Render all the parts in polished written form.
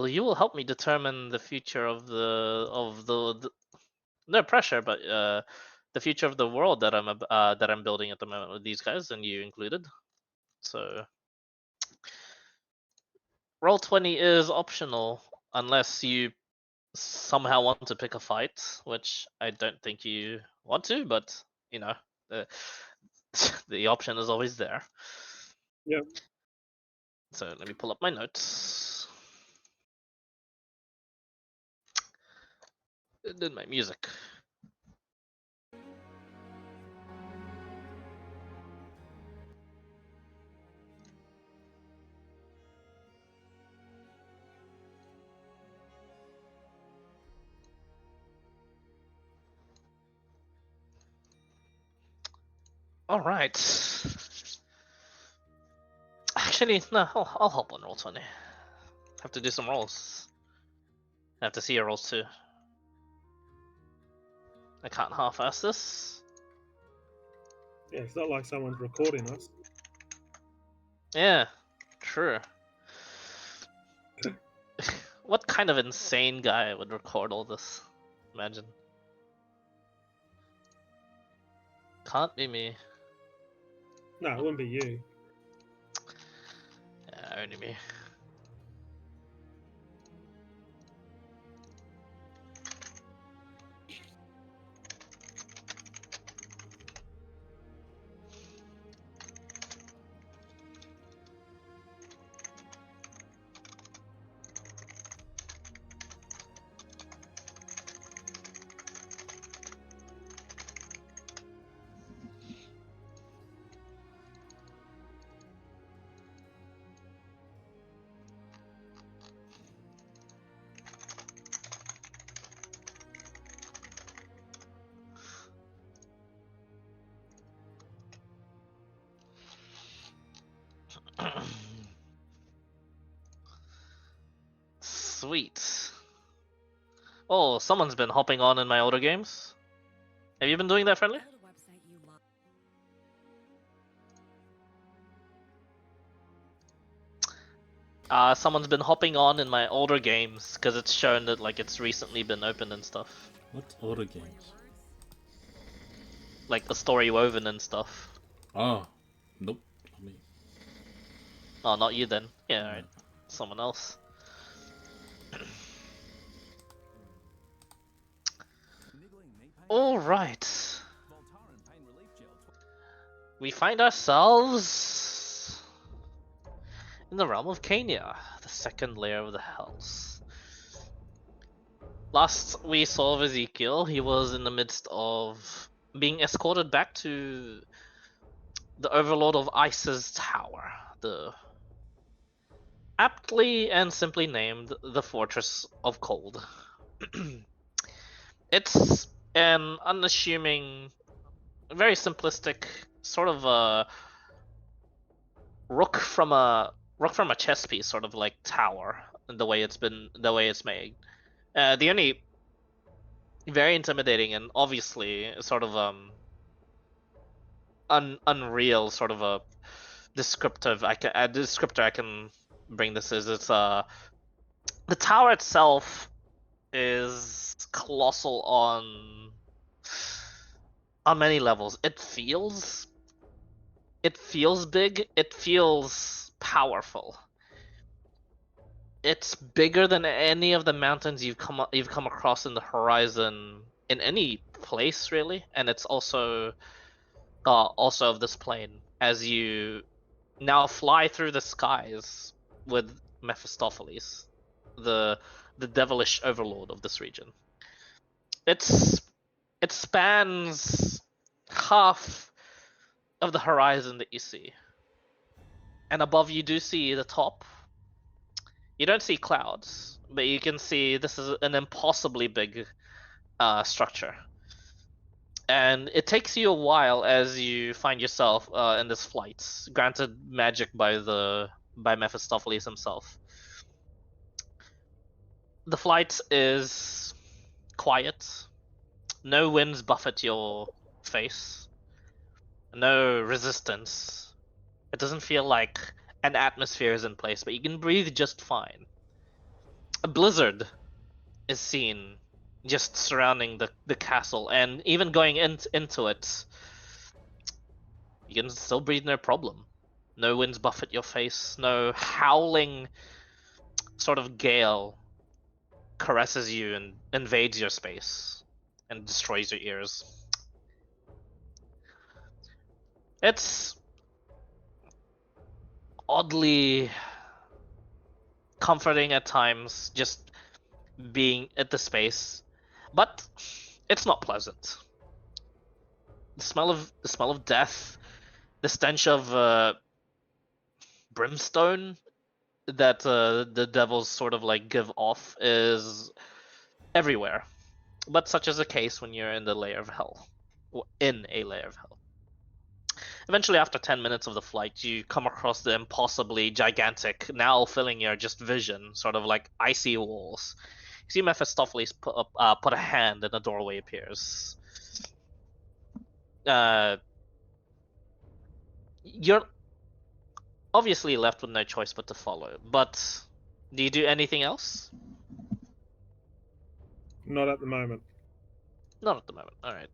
Well, you will help me determine the future of the no pressure, but the future of the world that I'm building at the moment with these guys, and you included. So roll 20 is optional unless you somehow want to pick a fight, which I don't think you want to, but you know, the the option is always there. Yep. So let me pull up my notes. And then my music. All right. Actually, no, I'll help on roll 20. Have to do some rolls. I have to see your rolls too. I can't half-ass this. Yeah, it's not like someone's recording us. Yeah, true. What kind of insane guy would record all this? Imagine. Can't be me. No, it wouldn't be you. Yeah, only me. Sweet. Oh, someone's been hopping on in my older games. Have you been doing that, Friendly? Someone's been hopping on in my older games because it's shown that like it's recently been opened and stuff. What older games? Like the story woven and stuff. Oh, nope, not me. Oh, not you then. Yeah, alright. Someone else. Alright. We find ourselves in the realm of Kenya, the second layer of the Hells. Last we saw of Ezekiel, he was in the midst of being escorted back to the Overlord of Ice's tower, the aptly and simply named the Fortress of Cold. It's an unassuming, very simplistic sort of a rook from a chess piece, sort of like tower. The way it's made. The only very intimidating and obviously sort of unreal sort of a descriptor I can bring this is it's the tower itself is colossal on many levels. It feels big, it feels powerful. It's bigger than any of the mountains you've come across in the horizon in any place really, and it's also of this plane as you now fly through the skies with Mephistopheles, the devilish overlord of this region. It spans half of the horizon that you see, and above you do see the top. You don't see clouds, but you can see this is an impossibly big structure. And it takes you a while as you find yourself in this flight, granted magic by Mephistopheles himself. The flight is quiet. No winds buffet your face. No resistance. It doesn't feel like an atmosphere is in place, but you can breathe just fine. blizzard is seen just surrounding the castle, and even going into it, you can still breathe no problem. No winds buffet your face, no howling sort of gale caresses you and invades your space and destroys your ears. It's oddly comforting at times just being at the space, but it's not pleasant. The smell of death, the stench of brimstone that the devils sort of like give off is everywhere. But such is the case when you're in the layer of hell, or in a layer of hell. Eventually, after 10 minutes of the flight, you come across the impossibly gigantic, now filling your just vision, sort of like icy walls. You see Mephistopheles put a hand, and a doorway appears. You're obviously left with no choice but to follow, but do you do anything else? Not at the moment. Not at the moment. All right.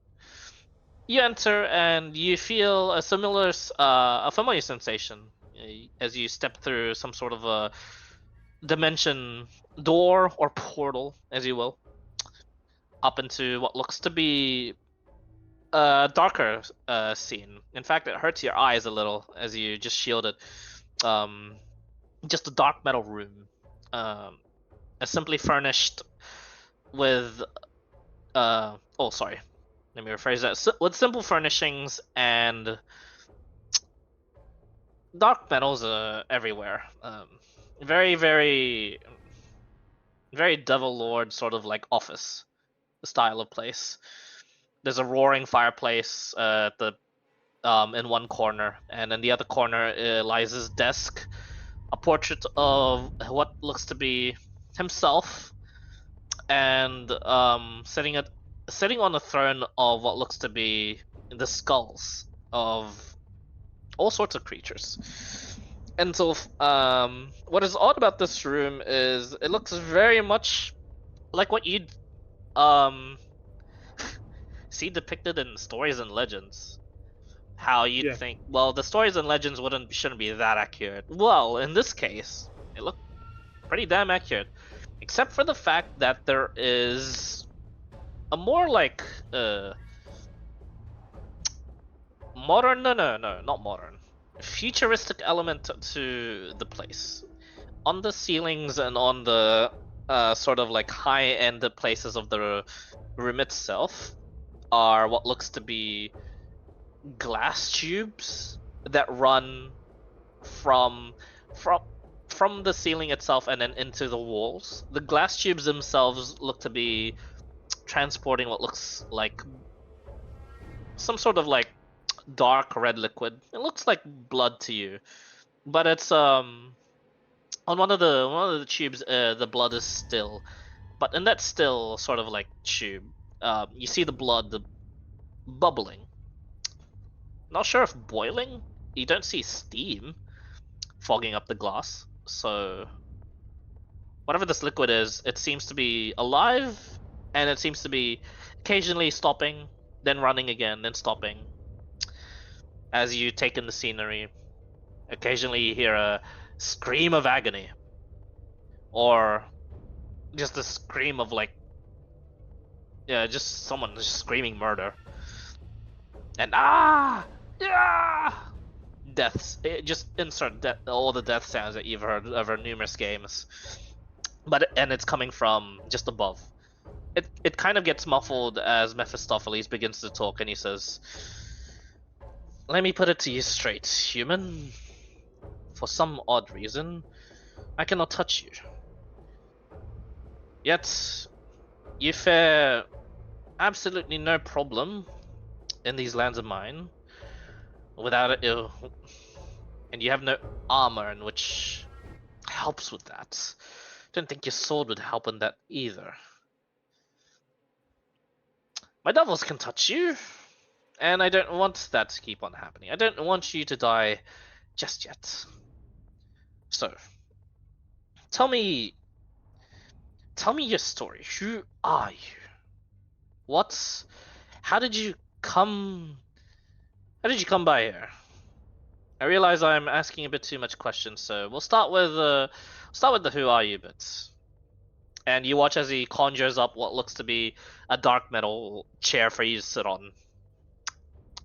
You enter and you feel a familiar sensation as you step through some sort of a dimension door or portal, as you will, up into what looks to be a darker scene. In fact, it hurts your eyes a little as you just shield it. Just a dark metal room, simply furnished with sorry, let me rephrase that. With simple furnishings and dark metals everywhere. Very, very, very Devil Lord sort of like office style of place. There's a roaring fireplace at the in one corner, and in the other corner lies his desk, a portrait of what looks to be himself, and sitting on a throne of what looks to be the skulls of all sorts of creatures. And so, what is odd about this room is it looks very much like what you'd see depicted in stories and legends. How you'd think, well, the stories and legends shouldn't be that accurate. Well, in this case, it looked pretty damn accurate, except for the fact that there is a more like modern, no, not modern, futuristic element to the place. On the ceilings and on the sort of like high-end places of the room itself are what looks to be glass tubes that run from the ceiling itself and then into the walls. The glass tubes themselves look to be transporting what looks like some sort of like dark red liquid. It looks like blood to you, but it's on one of the tubes. The blood is still, but in that still sort of like tube, you see the blood bubbling. Not sure if boiling. You don't see steam fogging up the glass. So whatever this liquid is, it seems to be alive, and it seems to be occasionally stopping, then running again, then stopping. As you take in the scenery, occasionally you hear a scream of agony, or just a scream of like, yeah, just someone just screaming murder. And deaths. Just insert all the death sounds that you've heard over numerous games, and it's coming from just above. It kind of gets muffled as Mephistopheles begins to talk, and he says, "Let me put it to you straight, human. For some odd reason, I cannot touch you. Yet, you fare absolutely no problem in these lands of mine without it, and you have no armor, in which helps with that. Don't think your sword would help in that either. My devils can touch you, and I don't want that to keep on happening. I don't want you to die just yet. So, tell me, Tell me your story. Who are you? What's... How did you come... How did you come by here? I realize I'm asking a bit too much questions, so we'll start with the who are you bits. And you watch as he conjures up what looks to be a dark metal chair for you to sit on.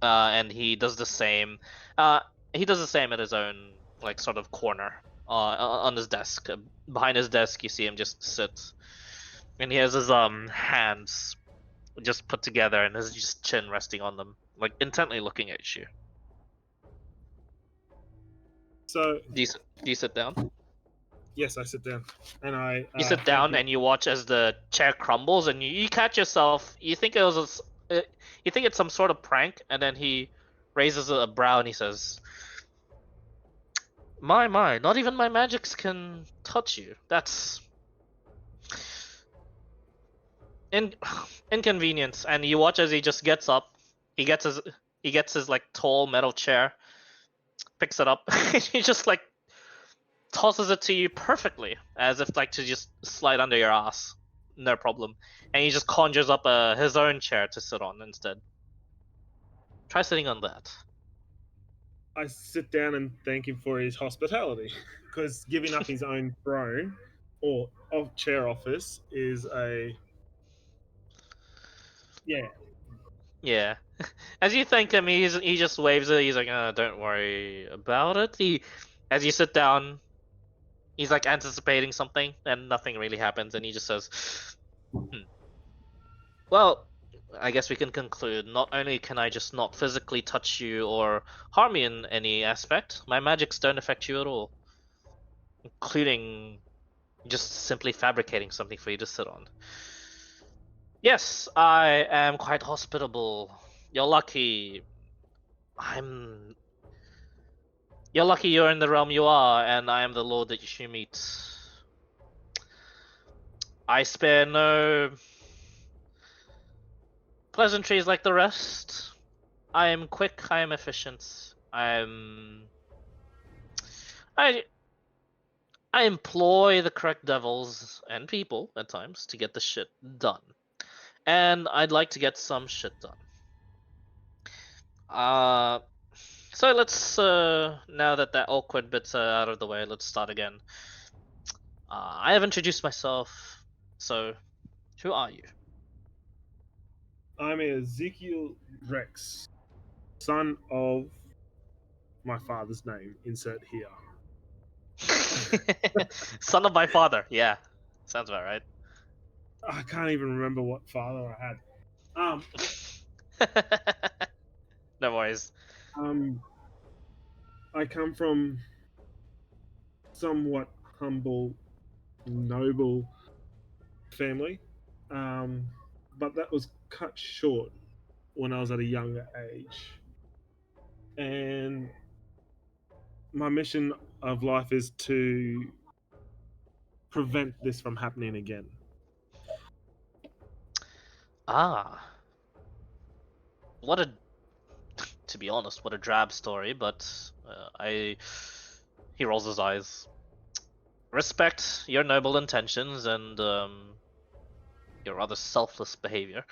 And he does the same. He does the same at his own like sort of corner on his desk. Behind his desk, you see him just sit, and he has his hands just put together and his just chin resting on them, like intently looking at you. So Do you sit down? yes, I sit down and I. You sit thank down him. and you watch as the chair crumbles, and you catch yourself. You think it was you think it's some sort of prank, and then he raises a brow and he says, my, not even my magics can touch you. That's inconvenience." And you watch as he just gets up. He gets his like tall metal chair, picks it up, and he just like tosses it to you perfectly, as if like to just slide under your ass, no problem. And he just conjures up his own chair to sit on instead. Try sitting on that. I sit down and thank him for his hospitality, because giving up his own throne or of chair office is a yeah. Yeah. As you thank him, he just waves it. He's like, "Don't worry about it." As you sit down, he's like anticipating something, and nothing really happens, and he just says, "Hmm. Well, I guess we can conclude. Not only can I just not physically touch you or harm you in any aspect, my magics don't affect you at all, including just simply fabricating something for you to sit on. Yes, I am quite hospitable. You're lucky. I'm You're lucky you're in the realm you are, and I am the lord that you should meet. I spare no pleasantries like the rest. I am quick, I am efficient. I I employ the correct devils and people at times to get the shit done. And I'd like to get some shit done. Uh so let's now that awkward bit's out of the way, let's start again. I have introduced myself, so who are you? I'm Ezekiel Rex, son of my father's name. Insert here. Son of my father. Yeah, sounds about right. I can't even remember what father I had. No worries. Um, I come from somewhat humble, noble family, um, but that was cut short when I was at a younger age. And my mission of life is to prevent this from happening again. Ah, what a, to be honest, what a drab story. But he rolls his eyes. Respect your noble intentions and your rather selfless behavior.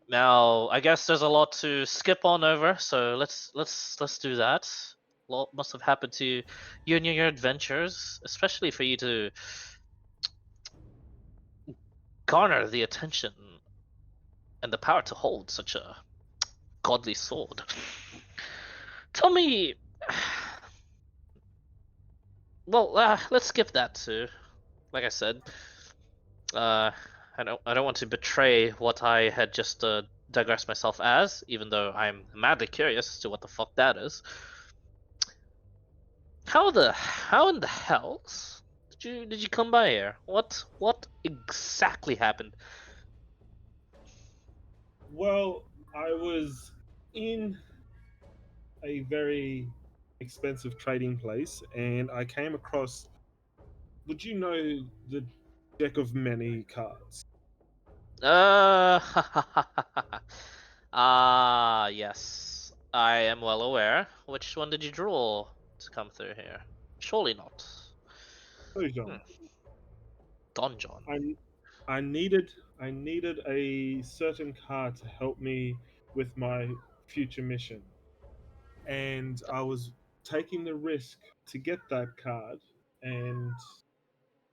Now, I guess there's a lot to skip on over, so let's do that. A lot must have happened to you and your adventures, especially for you to garner the attention and the power to hold such a godly sword. Tell me, well, let's skip that too. Like I said, I don't want to betray what I had just digressed myself as, even though I'm madly curious as to what the fuck that is. How in the hell did you come by here? What exactly happened? Well, I was in a very expensive trading place and I came across, would you know, the deck of many cards? Uh, yes. I am well aware. Which one did you draw to come through here? Surely not. Please Hmm. don't. donjon. I needed a certain card to help me with my future mission, and I was taking the risk to get that card, and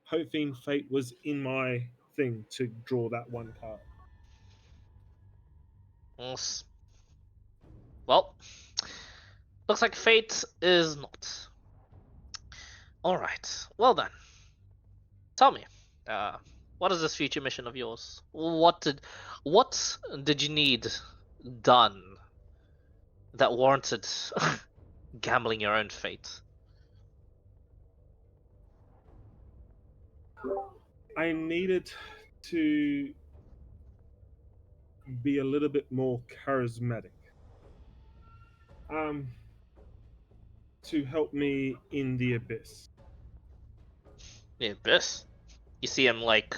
hoping fate was in my thing to draw that one card. Yes. Well, looks like fate is not. All right. Well then, tell me, uh, what is this future mission of yours? What did you need done that warranted gambling your own fate? I needed to be a little bit more charismatic. Um, to help me in the abyss. The abyss. You see him like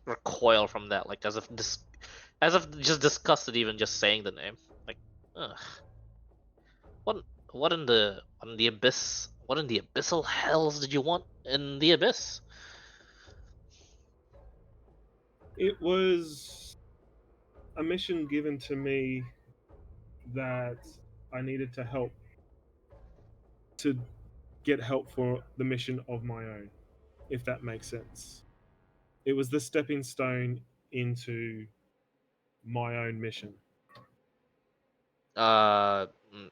recoil from that, like as if just disgusted even just saying the name. Like, ugh. What what in the abyss? What in the abyssal hells did you want in the abyss? It was a mission given to me that I needed to get help for the mission of my own, if that makes sense. It was the stepping stone into my own mission. Uh, mm,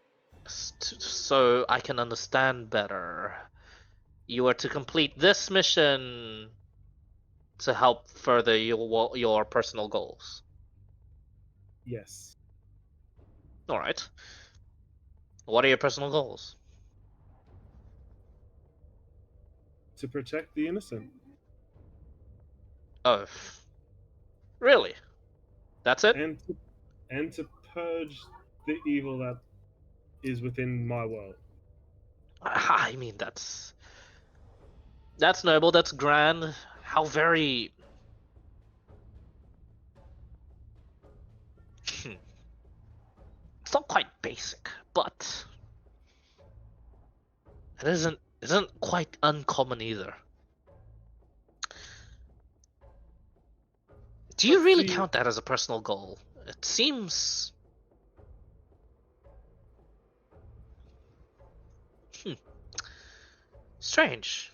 so I can understand better. You are to complete this mission to help further your personal goals. Yes. All right. What are your personal goals? To protect the innocent Oh, really? That's it? and to purge the evil that is within my world. I mean, that's noble. That's grand. How very. It's not quite basic, but it isn't quite uncommon either. Do you But really see, count that as a personal goal? It seems hmm, strange.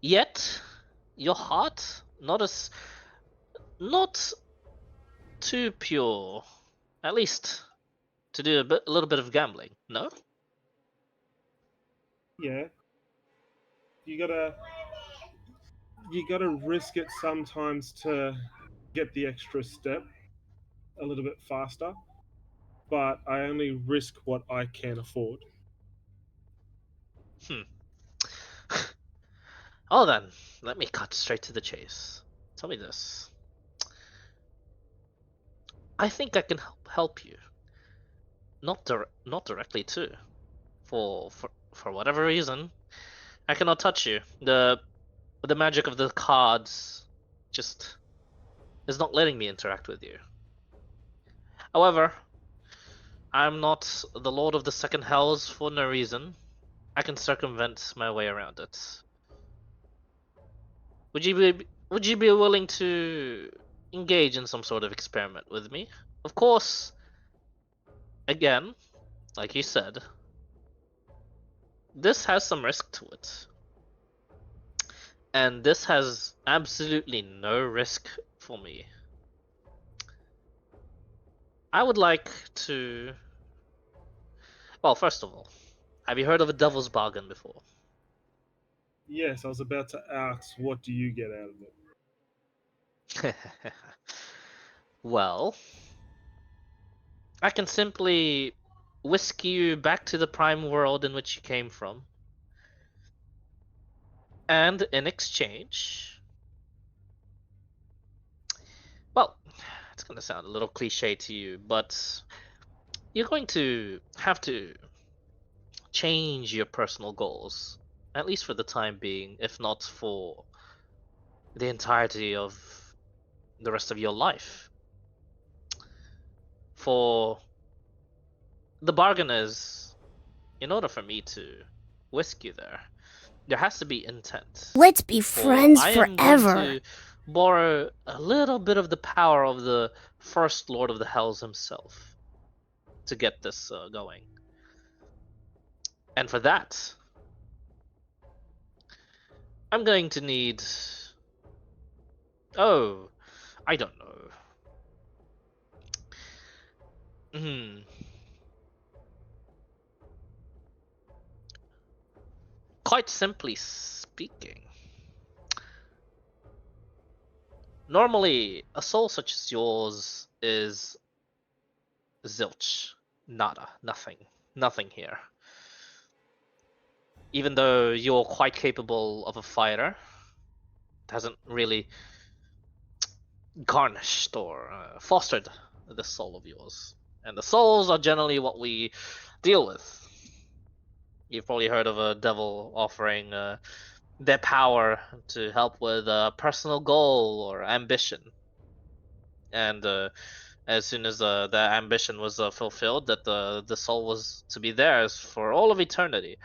Yet, your heart not too pure. At least to do a little bit of gambling. No? yeah, you gotta risk it sometimes to get the extra step a little bit faster, but I only risk what I can afford. Hmm. Oh then, let me cut straight to the chase. Tell me this. I think I can help you. Not directly too. For whatever reason, I cannot touch you. The magic of the cards just is not letting me interact with you. However, I'm not the Lord of the Second Hells for no reason. I can circumvent my way around it. Would you be willing to engage in some sort of experiment with me? Of course, again, like you said, this has some risk to it. And this has absolutely no risk for me. I would like to. Well, first of all, have you heard of a devil's bargain before? Yes, I was about to ask, what do you get out of it? Well, I can simply whisk you back to the prime world in which you came from, and in exchange, well, it's gonna sound a little cliche to you, but you're going to have to change your personal goals, at least for the time being, if not for the entirety of the rest of your life. For the bargain is, in order for me to whisk you there, there has to be intent. Let's be For friends I am forever. going to borrow a little bit of the power of the first Lord of the Hells himself to get this going. And for that, I'm going to need... Oh, I don't know. Quite simply speaking, normally a soul such as yours is zilch, nada, nothing here. Even though you're quite capable of a fighter, it hasn't really garnished or fostered this soul of yours. And the souls are generally what we deal with. You've probably heard of a devil offering their power to help with a personal goal or ambition. And as soon as the ambition was fulfilled, that the soul was to be theirs for all of eternity.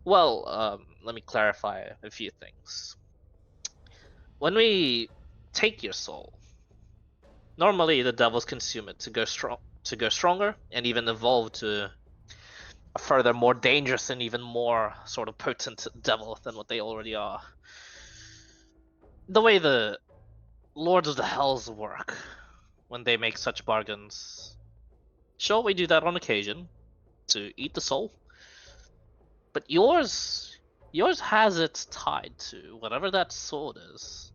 Well, let me clarify a few things. When we take your soul, normally the devils consume it to go stronger, and even evolve to a further more dangerous and even more sort of potent devil than what they already are. The way the Lords of the Hells work when they make such bargains. Sure, we do that on occasion to eat the soul, but yours has it tied to whatever that sword is.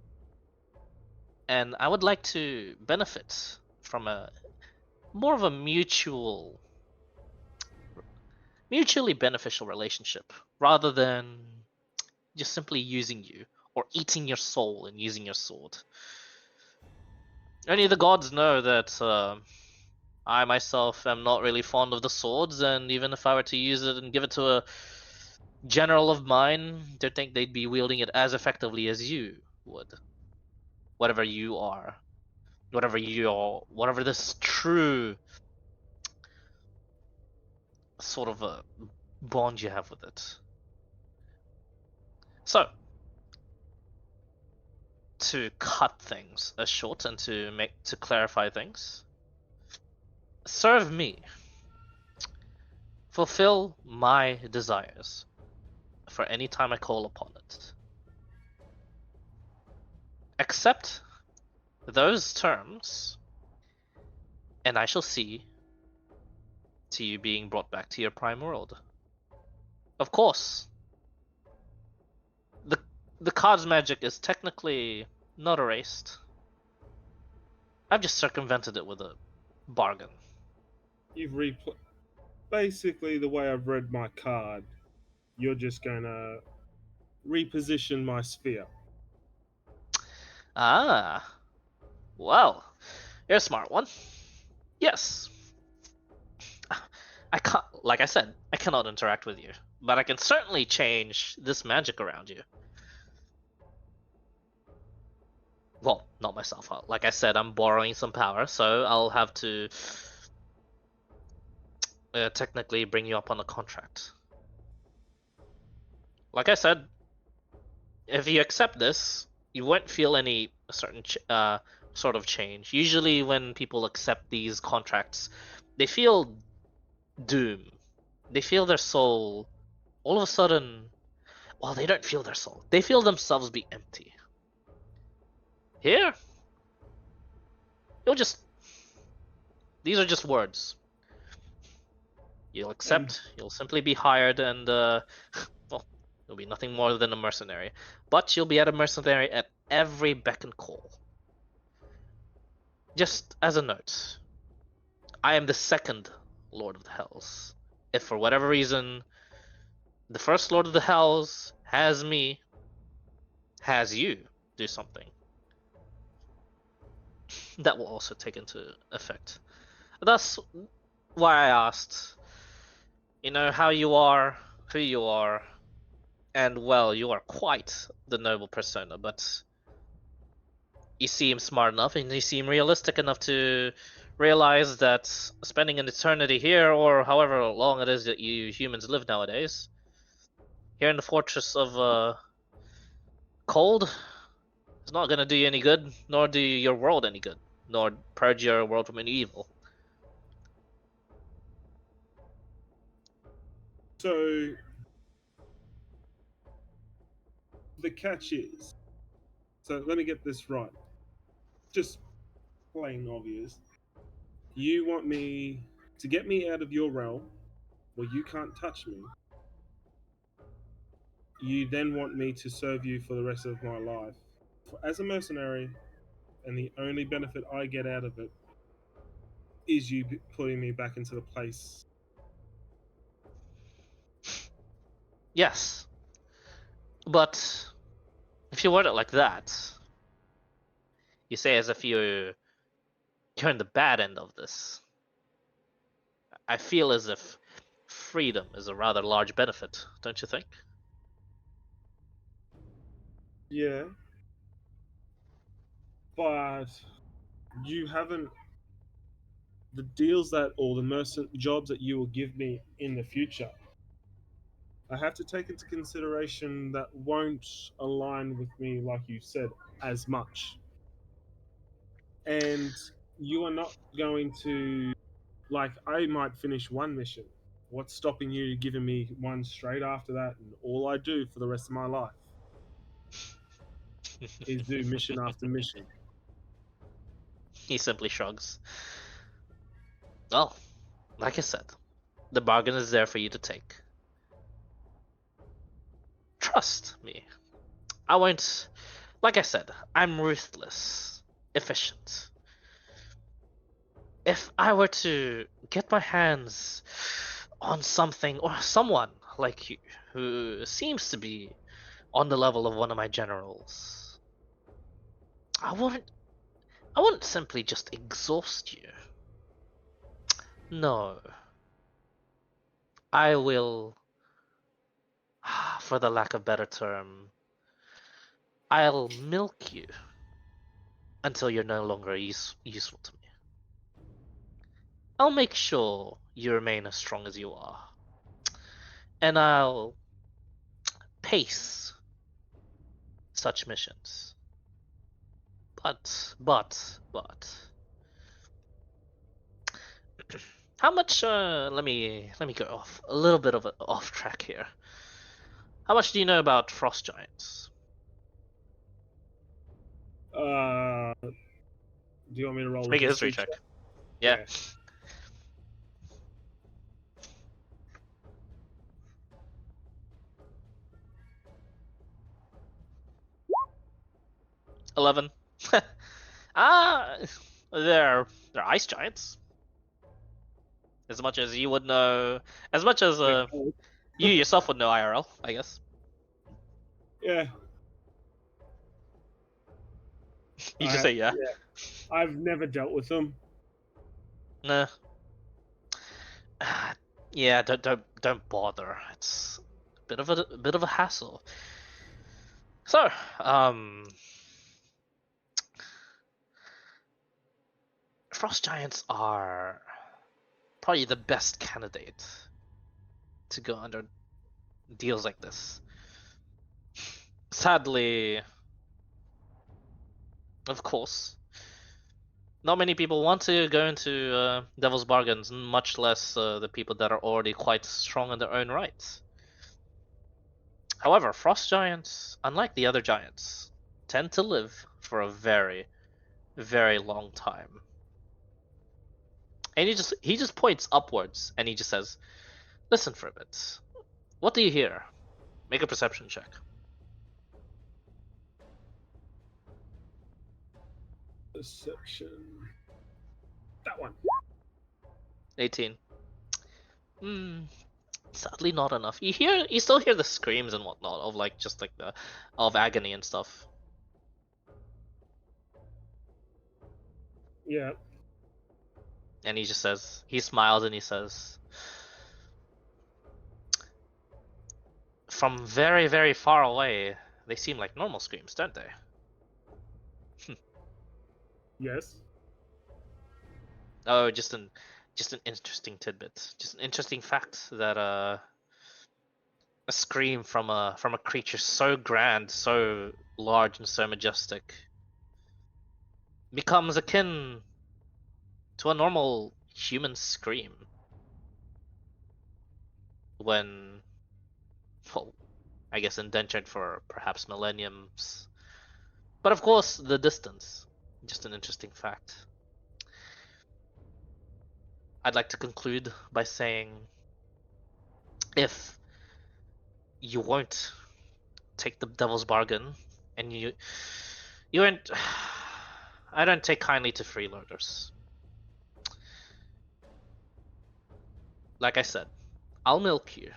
And I would like to benefit from a more of a mutually beneficial relationship rather than just simply using you or eating your soul and using your sword. Only the gods know that I myself am not really fond of the swords, and even if I were to use it and give it to a general of mine, don't think they'd be wielding it as effectively as you would. Whatever you are, whatever this true sort of a bond you have with it. So, to cut things short and to clarify things, serve me. Fulfill my desires for any time I call upon it. Accept those terms, and I shall see to you being brought back to your prime world. Of course, the card's magic is technically not erased. I've just circumvented it with a bargain. You've basically the way I've read my card. You're just gonna reposition my sphere. Ah, well, you're a smart one. Yes. I can't, like I said, I cannot interact with you, but I can certainly change this magic around you. Well, not myself. Like I said, I'm borrowing some power, so I'll have to technically bring you up on a contract. Like I said, if you accept this, you won't feel any certain sort of change. Usually when people accept these contracts, they feel doom. They feel their soul all of a sudden... Well, they don't feel their soul. They feel themselves be empty. Here, these are just words. You'll accept, you'll simply be hired, and well, you'll be nothing more than a mercenary. But you'll be at a mercenary at every beck and call. Just as a note, I am the second Lord of the Hells. If for whatever reason the first Lord of the Hells has you do something, that will also take into effect. That's why I asked, you know, how you are, who you are, and well, you are quite the noble persona, but you seem smart enough and you seem realistic enough to realize that spending an eternity here, or however long it is that you humans live nowadays, here in the fortress of cold is not gonna do you any good, nor do your world any good, nor purge your world from any evil. So the catch is, so let me get this right. Just plain obvious. You want me to get me out of your realm where you can't touch me. You then want me to serve you for the rest of my life as a mercenary, and the only benefit I get out of it is you putting me back into the place. Yes, but if you word it like that, you say as if you're in the bad end of this. I feel as if freedom is a rather large benefit, don't you think? Yeah, but you haven't, the deals that, or the merchant jobs that you will give me in the future, I have to take into consideration that won't align with me, like you said, as much. And you are not going to, like, I might finish one mission. What's stopping you giving me one straight after that? And all I do for the rest of my life is do mission after mission. He simply shrugs. Well, like I said, the bargain is there for you to take. Trust me. I won't. Like I said, I'm ruthless, efficient. If I were to get my hands on something or someone like you, who seems to be on the level of one of my generals, I wouldn't simply just exhaust you. No. I will, for the lack of better term, I'll milk you until you're no longer useful to me. I'll make sure you remain as strong as you are. And I'll pace such missions. But how much let me go off a little bit of an off track here. How much do you know about frost giants? Do you want me to roll a Make a history history check. check? Yeah. Yeah. 11. Ah, they're ice giants. As much as you would know, as much as Yeah. you yourself would know IRL, I guess. Yeah. You just say yeah. Yeah. I've never dealt with them. Nah. Yeah, don't bother. It's a bit of a hassle. So, frost giants are probably the best candidate to go under deals like this. Sadly, of course, not many people want to go into devil's bargains, much less the people that are already quite strong in their own rights. However, frost giants, unlike the other giants, tend to live for a very, very long time. And he just points upwards and he just says, "Listen for a bit. What do you hear? Make a perception check." Perception. That one. 18. Hmm. Sadly, not enough. You still hear the screams and whatnot of like just like the of agony and stuff. Yeah. And he just says, he smiles and he says, "From very, very far away, they seem like normal screams, don't they?" Yes. Oh, just an interesting tidbit, just an interesting fact that a scream from a creature so grand, so large, and so majestic becomes akin to a normal human scream when, well, I guess indentured for perhaps millenniums. But of course, the distance, just an interesting fact. I'd like to conclude by saying, if you won't take the devil's bargain, and you aren't, I don't take kindly to freeloaders. Like I said, I'll milk you,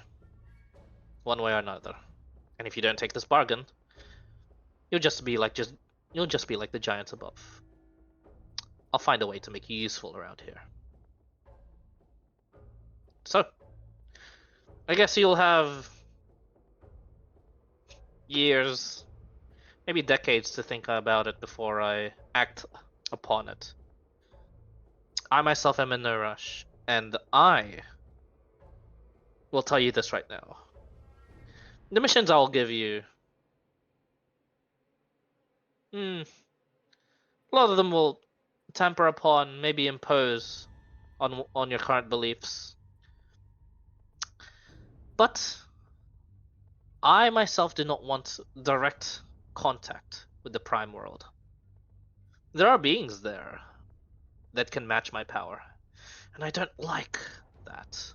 one way or another. And if you don't take this bargain, you'll just be like the giants above. I'll find a way to make you useful around here. So, I guess you'll have years, maybe decades to think about it before I act upon it. I myself am in no rush, and I will tell you this right now. The missions I'll give you, a lot of them will temper upon, maybe impose on your current beliefs. But I myself do not want direct contact with the Prime World. There are beings there that can match my power, and I don't like that.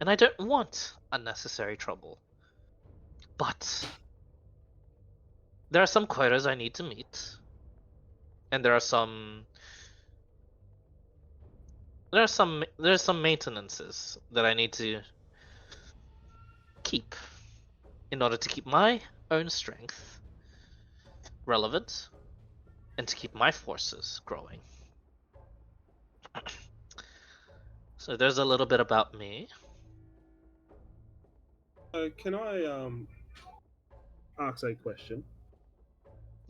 And I don't want unnecessary trouble. But there are some quotas I need to meet, and there's some maintenances that I need to keep in order to keep my own strength relevant and to keep my forces growing. So there's a little bit about me. Can I ask a question?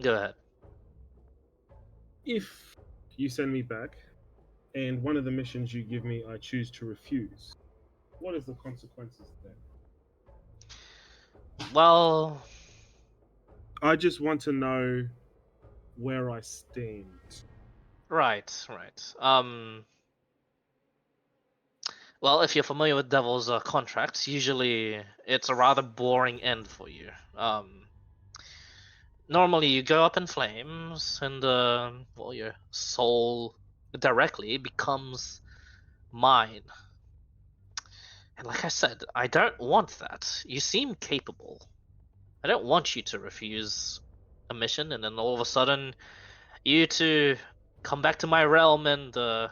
Go ahead. If you send me back, and one of the missions you give me I choose to refuse, what is the consequences then? Well, I just want to know where I stand. right. Well, if you're familiar with Devil's contracts, usually it's a rather boring end for you. Normally you go up in flames, and well, your soul directly becomes mine. And like I said, I don't want that. You seem capable. I don't want you to refuse a mission, and then all of a sudden, you to come back to my realm, and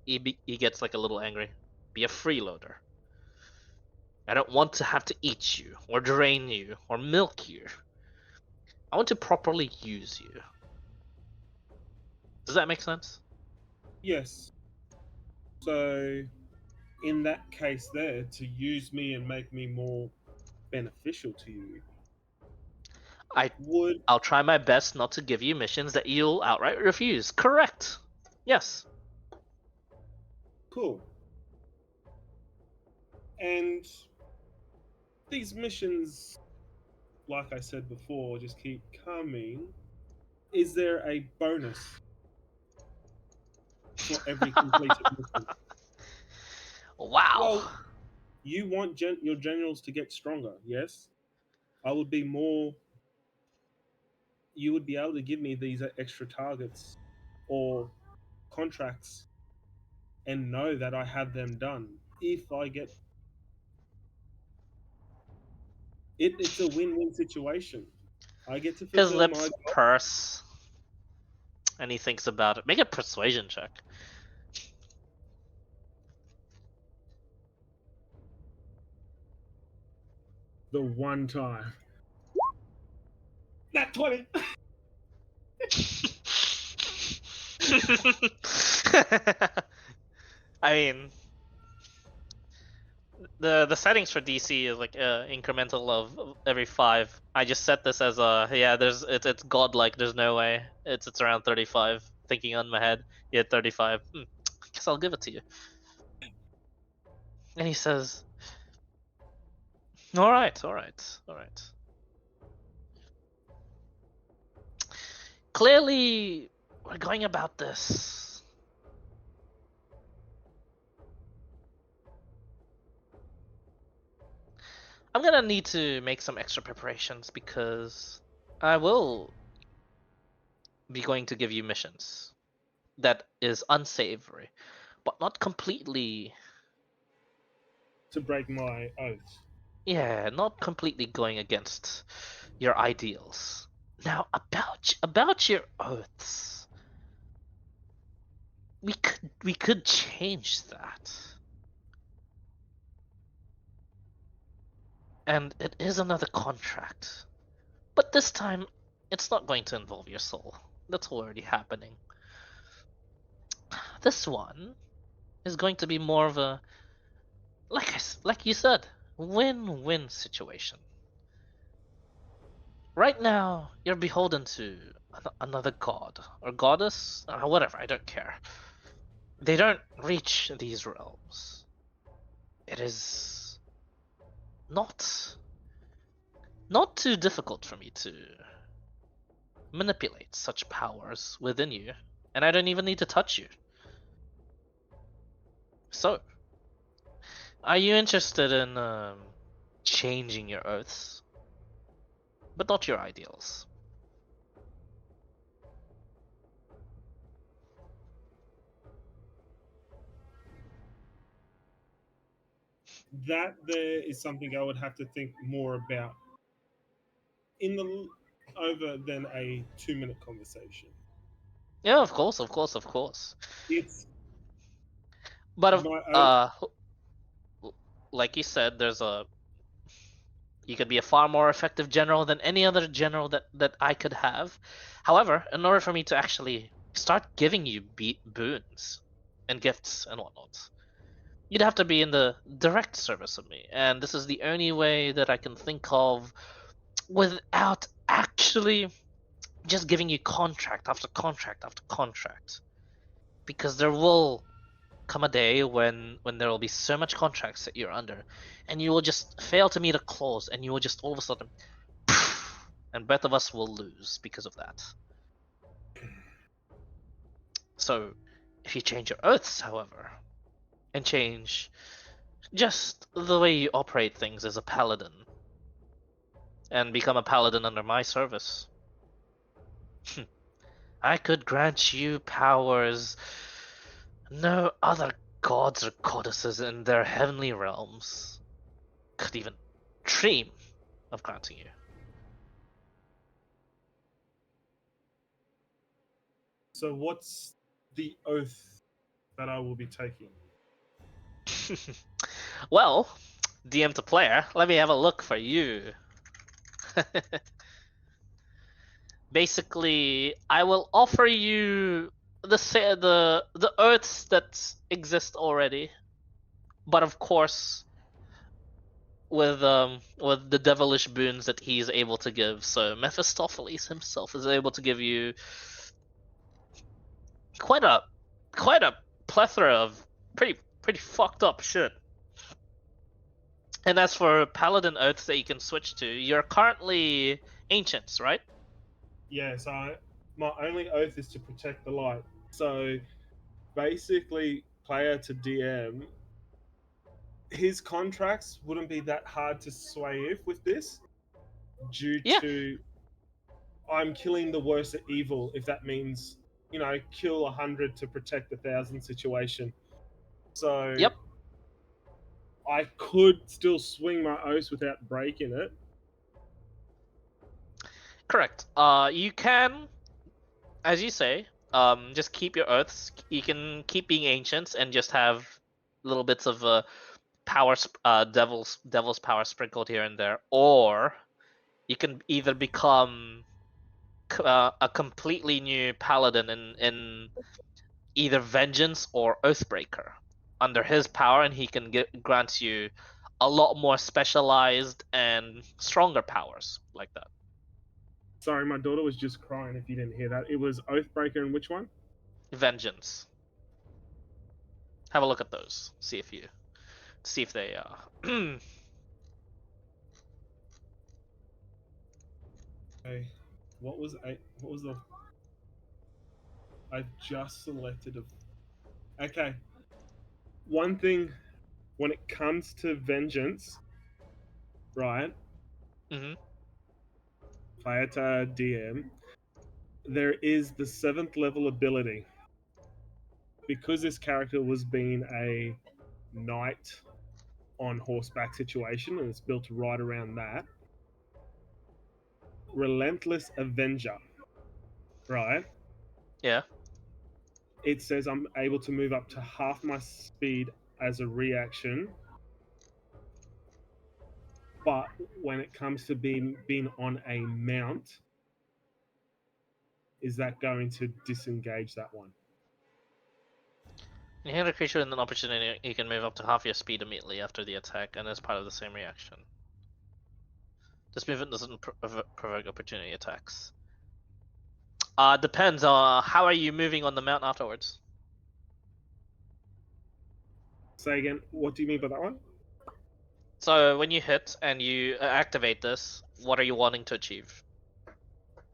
he gets like a little angry. Be a freeloader. I don't want to have to eat you, or drain you, or milk you. I want to properly use you. Does that make sense? Yes. So, in that case, there, to use me and make me more beneficial to you, I'll try my best not to give you missions that you'll outright refuse. Correct. Yes. Cool. And these missions, like I said before, just keep coming. Is there a bonus for every completed mission? Wow. Well, you want your generals to get stronger, yes? I would be more. You would be able to give me these extra targets or contracts and know that I have them done. If I get it, it's a win-win situation. I get to His fulfill my lips job. purse, and he thinks about it. Make a persuasion check. The one time. Nat 20. I mean, the settings for DC is like incremental of every 5. I just set this as a it's godlike. There's no way it's around 35. Thinking on my head, yeah, 35. Guess I'll give it to you. And he says, All right, all right, all right. Clearly, we're going about this. I'm gonna need to make some extra preparations because I will be going to give you missions that is unsavory, but not completely. To break my oath. Yeah, not completely going against your ideals. Now, about your oaths, we could change that, and it is another contract. But this time, it's not going to involve your soul. That's already happening. This one is going to be more of a, like you said, win-win situation. Right now, you're beholden to another god or goddess, or whatever. I don't care. They don't reach these realms. It is not not too difficult for me to manipulate such powers within you, and I don't even need to touch you. So, are you interested in changing your oaths, but not your ideals? That there is something I would have to think more about in the over than a 2 minute conversation. Yeah, of course, of course, of course. It's But my oath. like you said, there's a you could be a far more effective general than any other general that I could have. However, in order for me to actually start giving you boons and gifts and whatnot, you'd have to be in the direct service of me, and this is the only way that I can think of without actually just giving you contract after contract after contract. Because there will come a day when there will be so much contracts that you're under, and you will just fail to meet a clause, and you will just all of a sudden, and both of us will lose because of that. So, if you change your oaths, however, and change just the way you operate things as a paladin, and become a paladin under my service, I could grant you powers no other gods or goddesses in their heavenly realms could even dream of granting you. So what's the oath that I will be taking? Well, DM to player, let me have a look for you. Basically, I will offer you the earths that exist already, but of course with the devilish boons that he's able to give. So Mephistopheles himself is able to give you quite a quite a plethora of pretty fucked up shit. And as for paladin oaths that you can switch to, you're currently ancients, right? Yeah, so my only oath is to protect the light. So basically, player to DM, his contracts wouldn't be that hard to sway if with this, due Yeah. to I'm killing the worst of evil. If that means kill 100 to protect 1,000 situation. So Yep. I could still swing my oath without breaking it. Correct. You can, as you say, just keep your oaths. You can keep being ancients and just have little bits of power, devil's power sprinkled here and there, or you can either become a completely new paladin in either vengeance or oathbreaker under his power, and he can grant you a lot more specialized and stronger powers like that. Sorry, my daughter was just crying. If you didn't hear that, it was Oathbreaker and which one? Vengeance. Have a look at those. See if they Okay. What was the? I've just selected a. Okay. One thing, when it comes to vengeance, right? Mm-hmm. Player to DM, there is the 7th level ability. Because this character was being a knight on horseback situation, and it's built right around that. Relentless Avenger, right? Yeah. It says I'm able to move up to half my speed as a reaction, but when it comes to being on a mount, is that going to disengage that one? You hit a creature with an opportunity, you can move up to half your speed immediately after the attack, and as part of the same reaction. This movement doesn't provoke opportunity attacks. Depends. How are you moving on the mount afterwards? Say again. What do you mean by that one? So when you hit and you activate this, what are you wanting to achieve?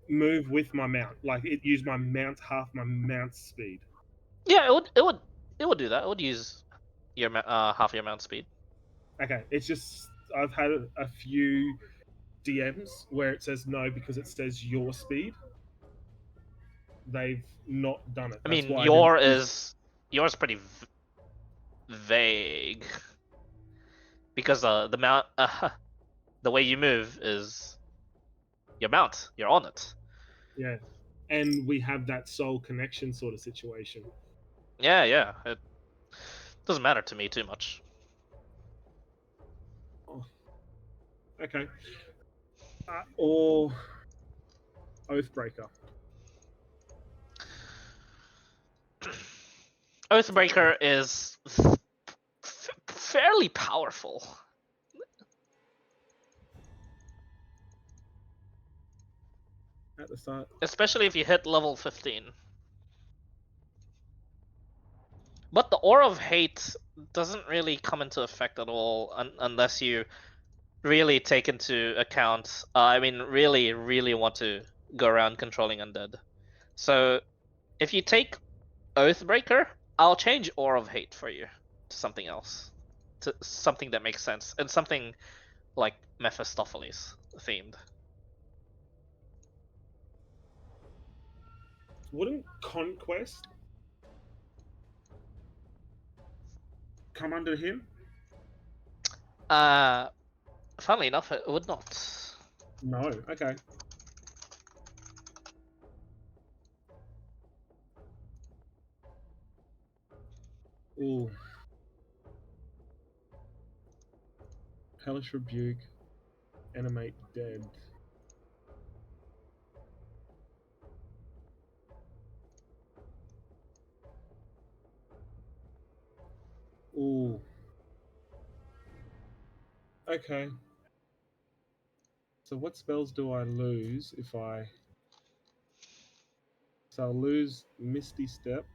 Move with my mount, like it used my mount half my mount speed. Yeah, it would do that. It would use your half your mount speed. Okay, it's just I've had a few DMs where it says no because it says your speed. They've not done it. I That's mean, why I didn't. yours pretty vague because the mount the way you move is your mount. You're on it. Yeah, and we have that soul connection sort of situation. Yeah. It doesn't matter to me too much. Oh. Okay, or Oathbreaker. Oathbreaker is fairly powerful. At the start, Especially if you hit level 15. But the Aura of Hate doesn't really come into effect at all unless you really take into account, really want to go around controlling undead. So if you take Oathbreaker, I'll change Aura of Hate for you to something else. To something that makes sense. And something like Mephistopheles themed. wouldn't Conquest come under him? Funnily enough, it would not. No. Okay. Ooh. Hellish Rebuke. Animate Dead. Ooh. Okay. So what spells do I lose if I... So I'll lose Misty Step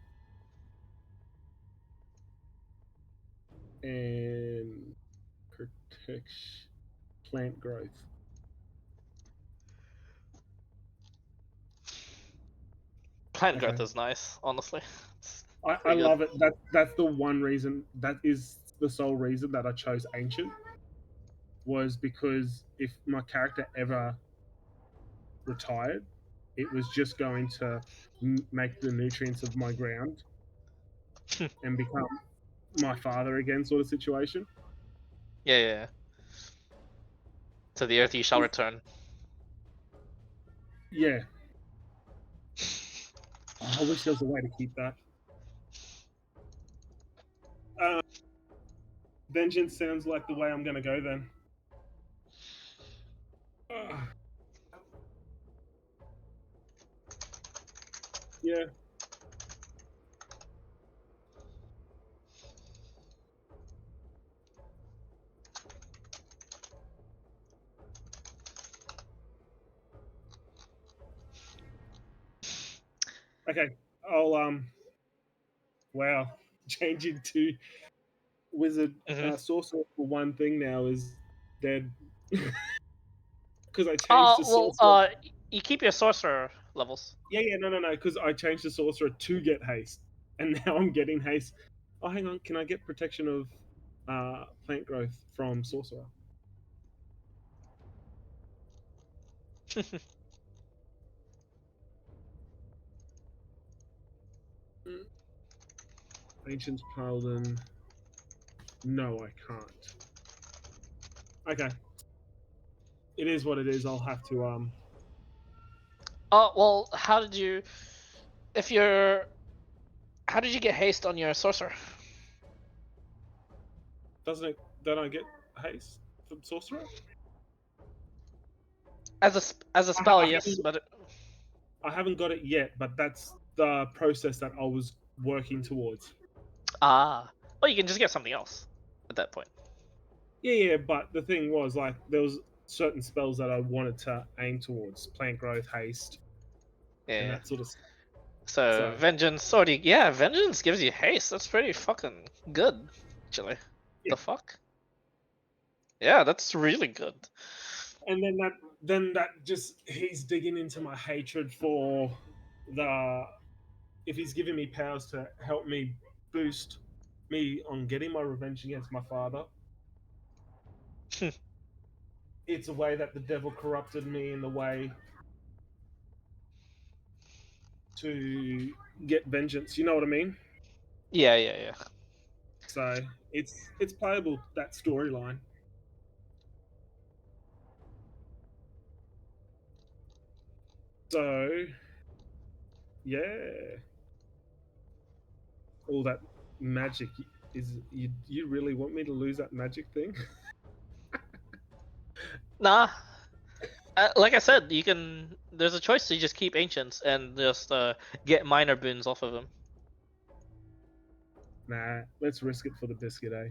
and Protection, Plant Growth. Plant Okay. growth is nice, honestly. I Pretty good. love it. That's the one reason. That is the sole reason that I chose Ancient. Was because if my character ever retired, it was just going to make the nutrients of my ground and become my father again, sort of situation. Yeah. To the earth you shall return. Yeah. Oh, I wish there was a way to keep that. Vengeance sounds like the way I'm going to go then. Yeah. Okay. I'll wow. Change into wizard. Mm-hmm. Sorcerer for one thing now is dead. Because I changed to sorcerer. you keep your sorcerer levels. Yeah, no, because I changed the sorcerer to get haste, and now I'm getting haste. Oh, hang on, can I get protection of plant growth from sorcerer? Ancient Paladin. No, I can't. Okay. It is what it is. I'll have to Oh well, how did you? If you're, how did you get haste on your sorcerer? doesn't it don't I get haste from sorcerer? As a I, ha- spell, I yes, haven't but I haven't got it yet, but that's the process that I was working towards. well, you can just get something else at that point. Yeah, but the thing was like there was certain spells that I wanted to aim towards, plant growth, haste, and Yeah. that sort of stuff. So So vengeance already, yeah, vengeance gives you haste. That's pretty fucking good, actually. Yeah. The fuck? Yeah, that's really good. and then that just he's digging into my hatred for the if he's giving me powers to help me boost me on getting my revenge against my father. It's a way that the devil corrupted me in the way to get vengeance. You know what I mean? Yeah. So it's playable, that storyline. So yeah, all that magic is you really want me to lose that magic thing? Nah, like I said, you can. There's a choice to just keep ancients and just get minor boons off of them. Nah, let's risk it for the biscuit, eh?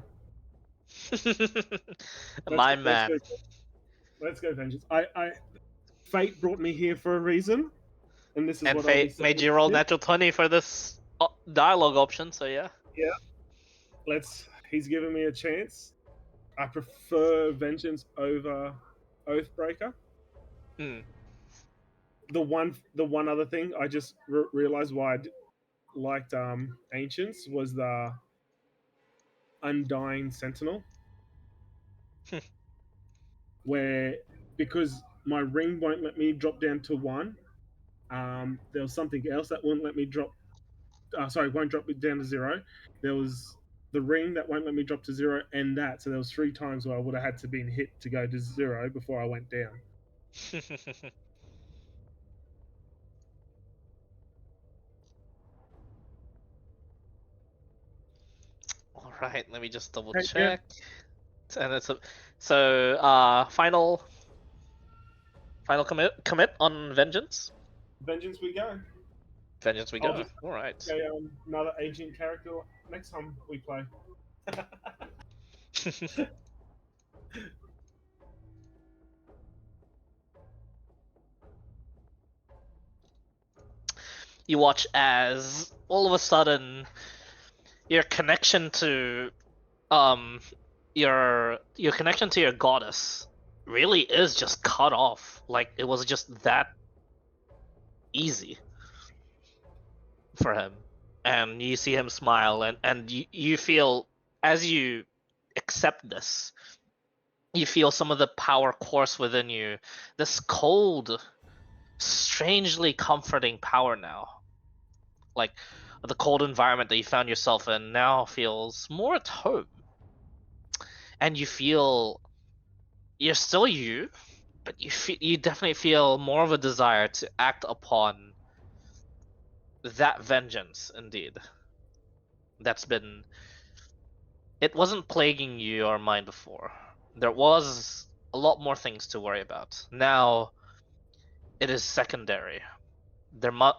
Let's My go, let's man. go, let's go, vengeance. I fate brought me here for a reason, and this is And what I'll be Fate made saying. you roll Yeah, natural 20 for this dialogue option, so yeah. yeah. Let's. He's given me a chance. I prefer vengeance over Oathbreaker. Hmm. The one other thing I just realized why liked Ancients was the Undying Sentinel, where because my ring won't let me drop down to one. There was something else that wouldn't let me drop. Sorry, won't drop me down to zero. There was the ring that won't let me drop to zero, and that. So there was 3 times where I would have had to been hit to go to zero before I went down. All right, let me just double Okay, yeah, check. And it's a so final commit on vengeance. vengeance we go. Vengeance we I'll go. just All right. go another ancient character next time we play. You watch as all of a sudden your connection to um your connection to your goddess really is just cut off. Like it was just that easy for him. And you see him smile and you feel as you accept this, you feel some of the power course within you. This cold, strangely comforting power now. Like the cold environment that you found yourself in now feels more at home. And you feel you're still you, but you definitely feel more of a desire to act upon that vengeance indeed. That's been it wasn't plaguing your mind before. There was a lot more things to worry about. Now it is secondary. There mu-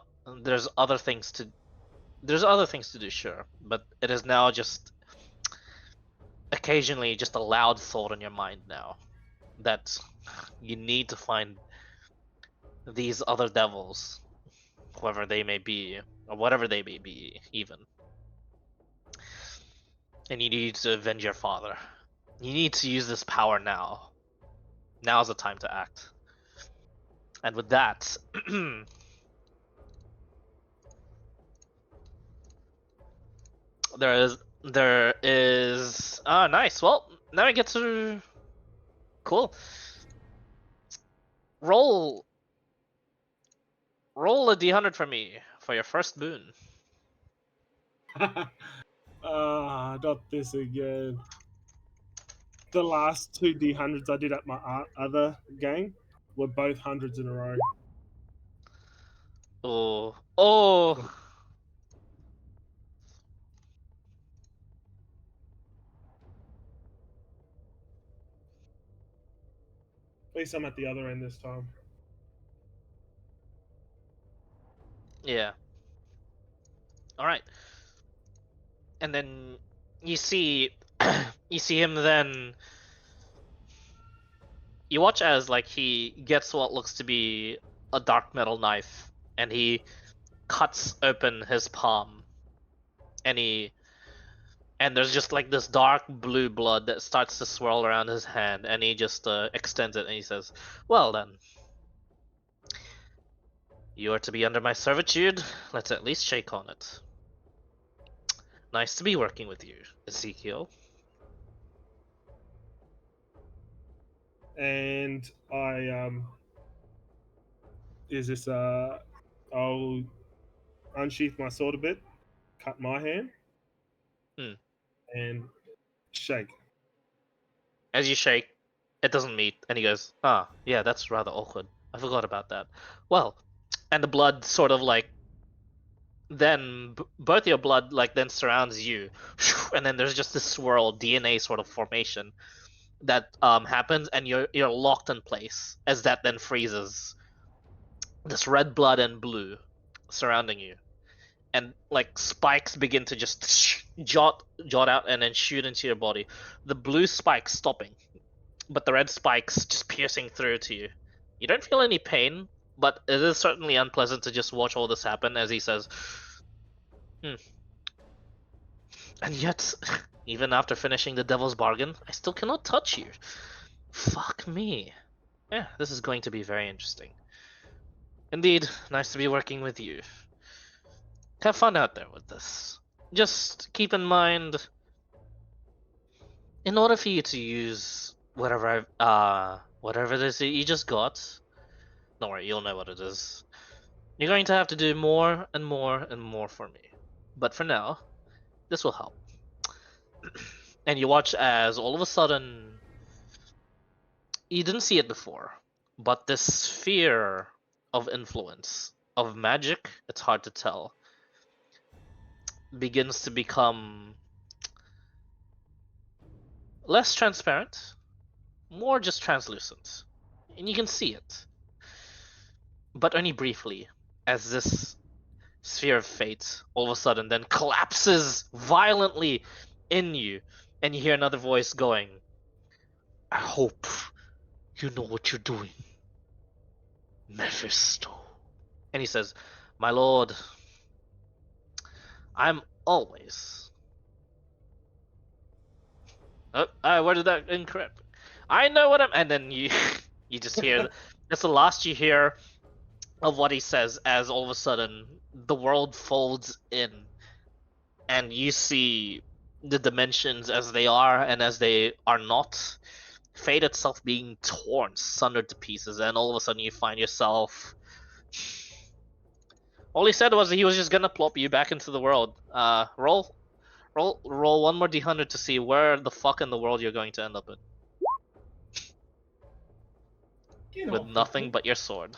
there's other things to do, sure, but it is now just occasionally just a loud thought in your mind now that you need to find these other devils, whoever they may be, or whatever they may be, even. And you need to avenge your father. You need to use this power now. Now's the time to act. And with that, there is nice. Well, now I get to cool. Roll a d100 for me for your first boon. Not this again. The last two D100s I did at my other game were both hundreds in a row. Oh. At least I'm at the other end this time. Yeah. All right. And then you see you see him then you watch as like he gets what looks to be a dark metal knife and he cuts open his palm and there's just like this dark blue blood that starts to swirl around his hand and he just extends it and he says, "Well then, you are to be under my servitude. Let's at least shake on it. Nice to be working with you, Ezekiel." And I is this I'll unsheath my sword a bit, cut my hand, Hmm. and shake. As you shake, it doesn't meet, and he goes, "Ah, yeah, that's rather awkward. I forgot about that. Well," and the blood sort of like then both your blood like then surrounds you, and then there's just this swirl DNA sort of formation that happens, and you're locked in place as that then freezes. This red blood and blue surrounding you, and like spikes begin to just jot out and then shoot into your body. The blue spikes stopping, but the red spikes just piercing through to you. You don't feel any pain, but it is certainly unpleasant to just watch all this happen as he says, "And yet, even after finishing the devil's bargain, I still cannot touch you. Fuck me. Yeah, this is going to be very interesting. Indeed, nice to be working with you. Have fun out there with this. Just keep in mind, in order for you to use whatever it is that you just got, don't worry, you'll know what it is. You're going to have to do more and more and more for me. But for now, this will help." And you watch as all of a sudden, you didn't see it before, but this sphere of influence, of magic, it's hard to tell, begins to become less transparent, more just translucent. And you can see it, but only briefly, as this sphere of fate all of a sudden then collapses violently in you, and you hear another voice going, "I hope you know what you're doing, Mephisto." And he says, "My lord, I'm always..." Where did that incorrect? "I know what I'm..." And then you you just hear that's the last you hear of what he says as all of a sudden the world folds in and you see the dimensions as they are and as they are not, fate itself being torn sundered to pieces, and all of a sudden you find yourself, all he said was he was just gonna plop you back into the world. Roll one more d100 to see where the fuck in the world you're going to end up in Get with off of nothing me. but your sword.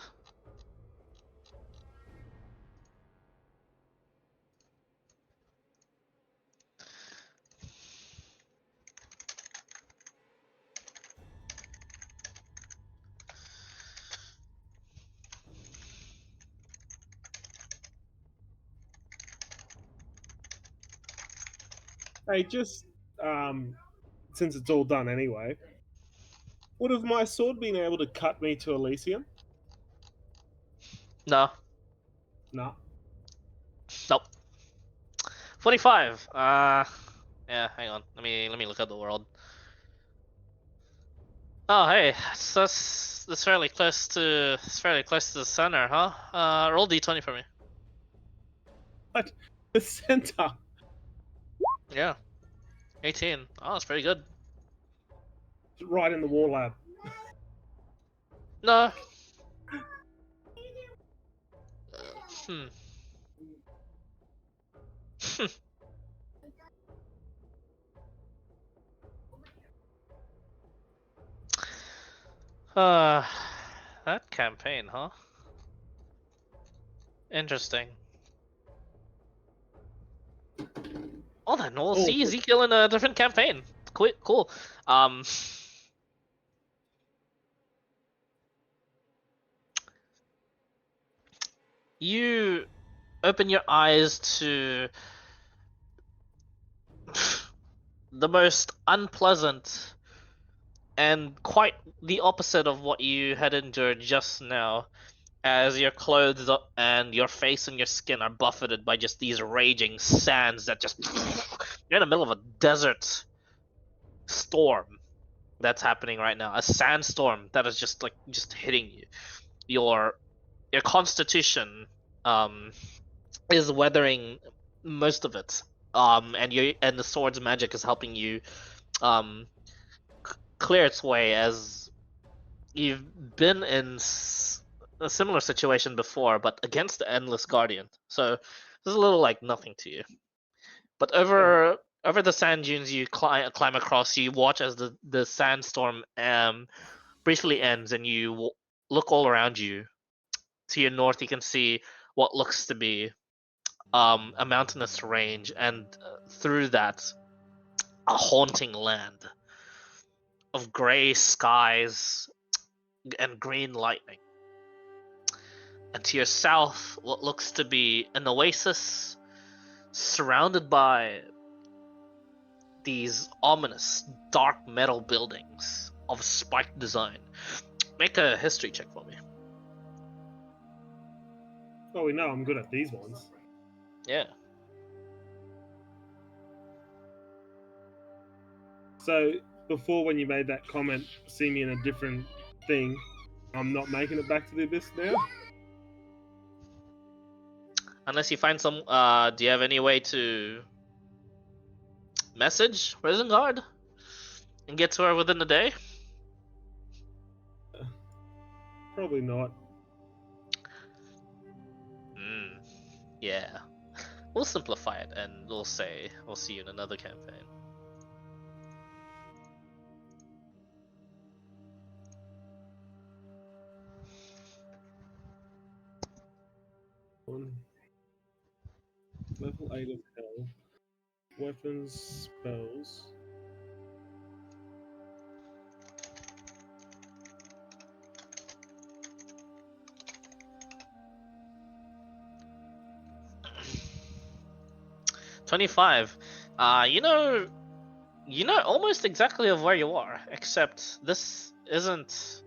Hey, just since it's all done anyway, would have my sword been able to cut me to Elysium? No, Nah. nope. 45. Yeah, hang on. Let me look at the world. Oh, hey, so it's fairly close to the center, huh? Roll d20 for me. What? The center. Yeah, 18. Oh, that's pretty good. Right in the war lab. No. Hmm. uh, that campaign, huh? Interesting. Oh, then we'll Oh, see Ezekiel in a different campaign. Cool. Um, you open your eyes to the most unpleasant and quite the opposite of what you had endured just now, as your clothes and your face and your skin are buffeted by just these raging sands that just you're in the middle of a desert storm that's happening right now, a sandstorm that is just hitting you. Your constitution um is weathering most of it, and the sword's magic is helping you um clear its way, as you've been in a similar situation before, but against the endless guardian. So this is a little like nothing to you. But over the sand dunes you climb across, you watch as the sandstorm briefly ends, and you look all around you. To your north, you can see what looks to be a mountainous range, and through that, a haunting land of gray skies and green lightning. And to your south, what looks to be an oasis surrounded by these ominous dark metal buildings of spiked design. Make a history check for me. well, we know I'm good at these ones. Yeah. So before, when you made that comment, see me in a different thing, I'm not making it back to the abyss now. Unless you find some, do you have any way to message Prison Guard and get to her within the day? Probably not. Yeah. We'll simplify it and we'll say we'll see you in another campaign. One. Level 8 of hell. Weapons, spells. $25. You know almost exactly of where you are, except this isn't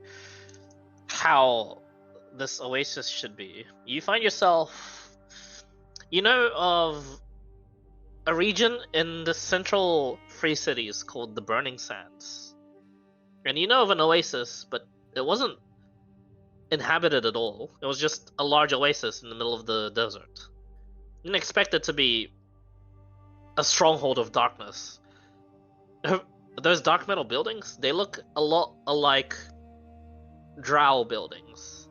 how this oasis should be. You find yourself, of a region in the central Free Cities called the Burning Sands. And you know of an oasis, but it wasn't inhabited at all. It was just a large oasis in the middle of the desert. You didn't expect it to be a stronghold of darkness. Those dark metal buildings, they look a lot alike drow buildings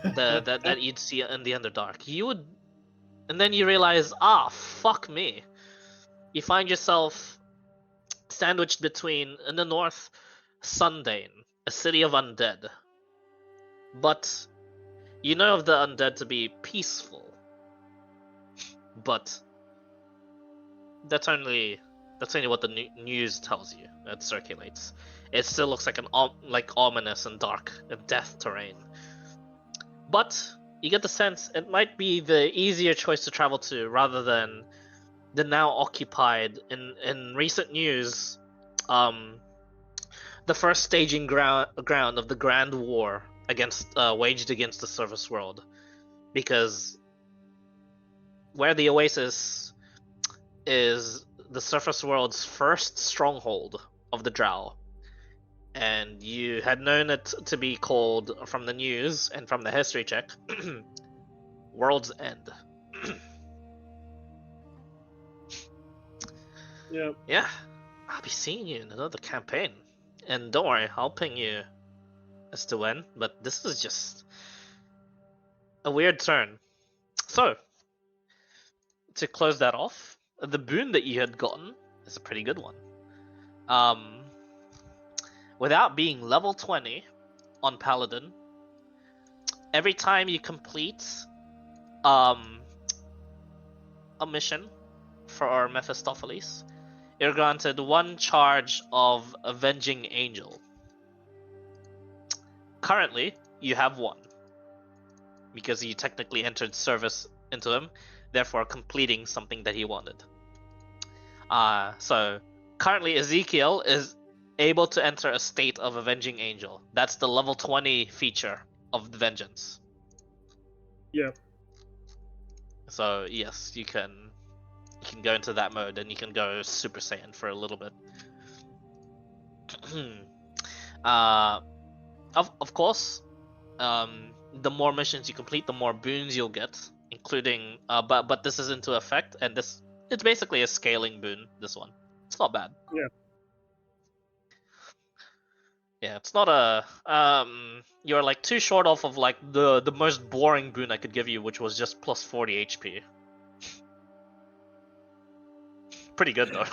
that you'd see in the Underdark. And then you realize, fuck me. You find yourself sandwiched between, in the north, Sundane, a city of undead. But you know of the undead to be peaceful. But that's only what the news tells you. That circulates. It still looks like like ominous and dark and death terrain. But you get the sense it might be the easier choice to travel to, rather than the now occupied, in recent news, the first staging ground of the Grand War waged against the Surface World, because where the Oasis is the Surface World's first stronghold of the Drow, and you had known it to be called from the news and from the history check, World's End. Yeah. Yeah, I'll be seeing you in another campaign, and don't worry, I'll ping you as to when. But this is just a weird turn. So, to close that off, the boon that you had gotten is a pretty good one. Without being level 20 on Paladin, every time you complete a mission for Mephistopheles, you're granted 1 charge of Avenging Angel. Currently, you have 1, because you technically entered service into him, therefore completing something that he wanted. So currently Ezekiel is able to enter a state of Avenging Angel. That's the level 20 feature of the Vengeance. Yeah. So yes, you can go into that mode, and you can go Super Saiyan for a little bit. Of course, the more missions you complete, the more boons you'll get, including but this is into effect, and it's basically a scaling boon. This one, it's not bad. Yeah. Yeah, it's not a you're like too short off of like the most boring boon I could give you, which was just plus 40 HP. Pretty good though.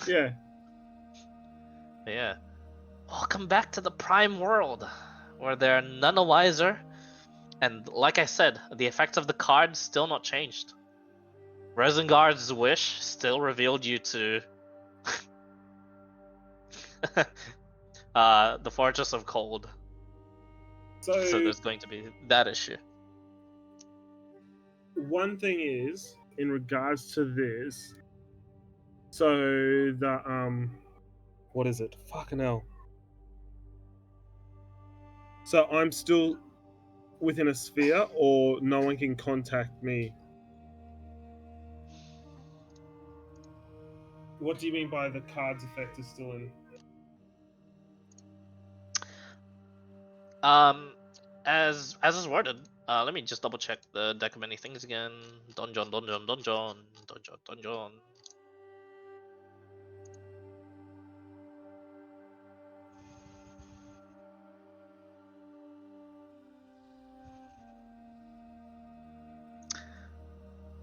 Yeah. Yeah. Welcome back to the Prime World, where they're none the wiser, and like I said, the effects of the cards still not changed. Resengard's wish still revealed you to the Fortress of Cold. So there's going to be that issue. One thing is, in regards to this, so the what is it? Fucking hell. So I'm still within a sphere, or no one can contact me? What do you mean by the cards effect is still in? As is worded, let me just double check the deck of many things again. Donjon.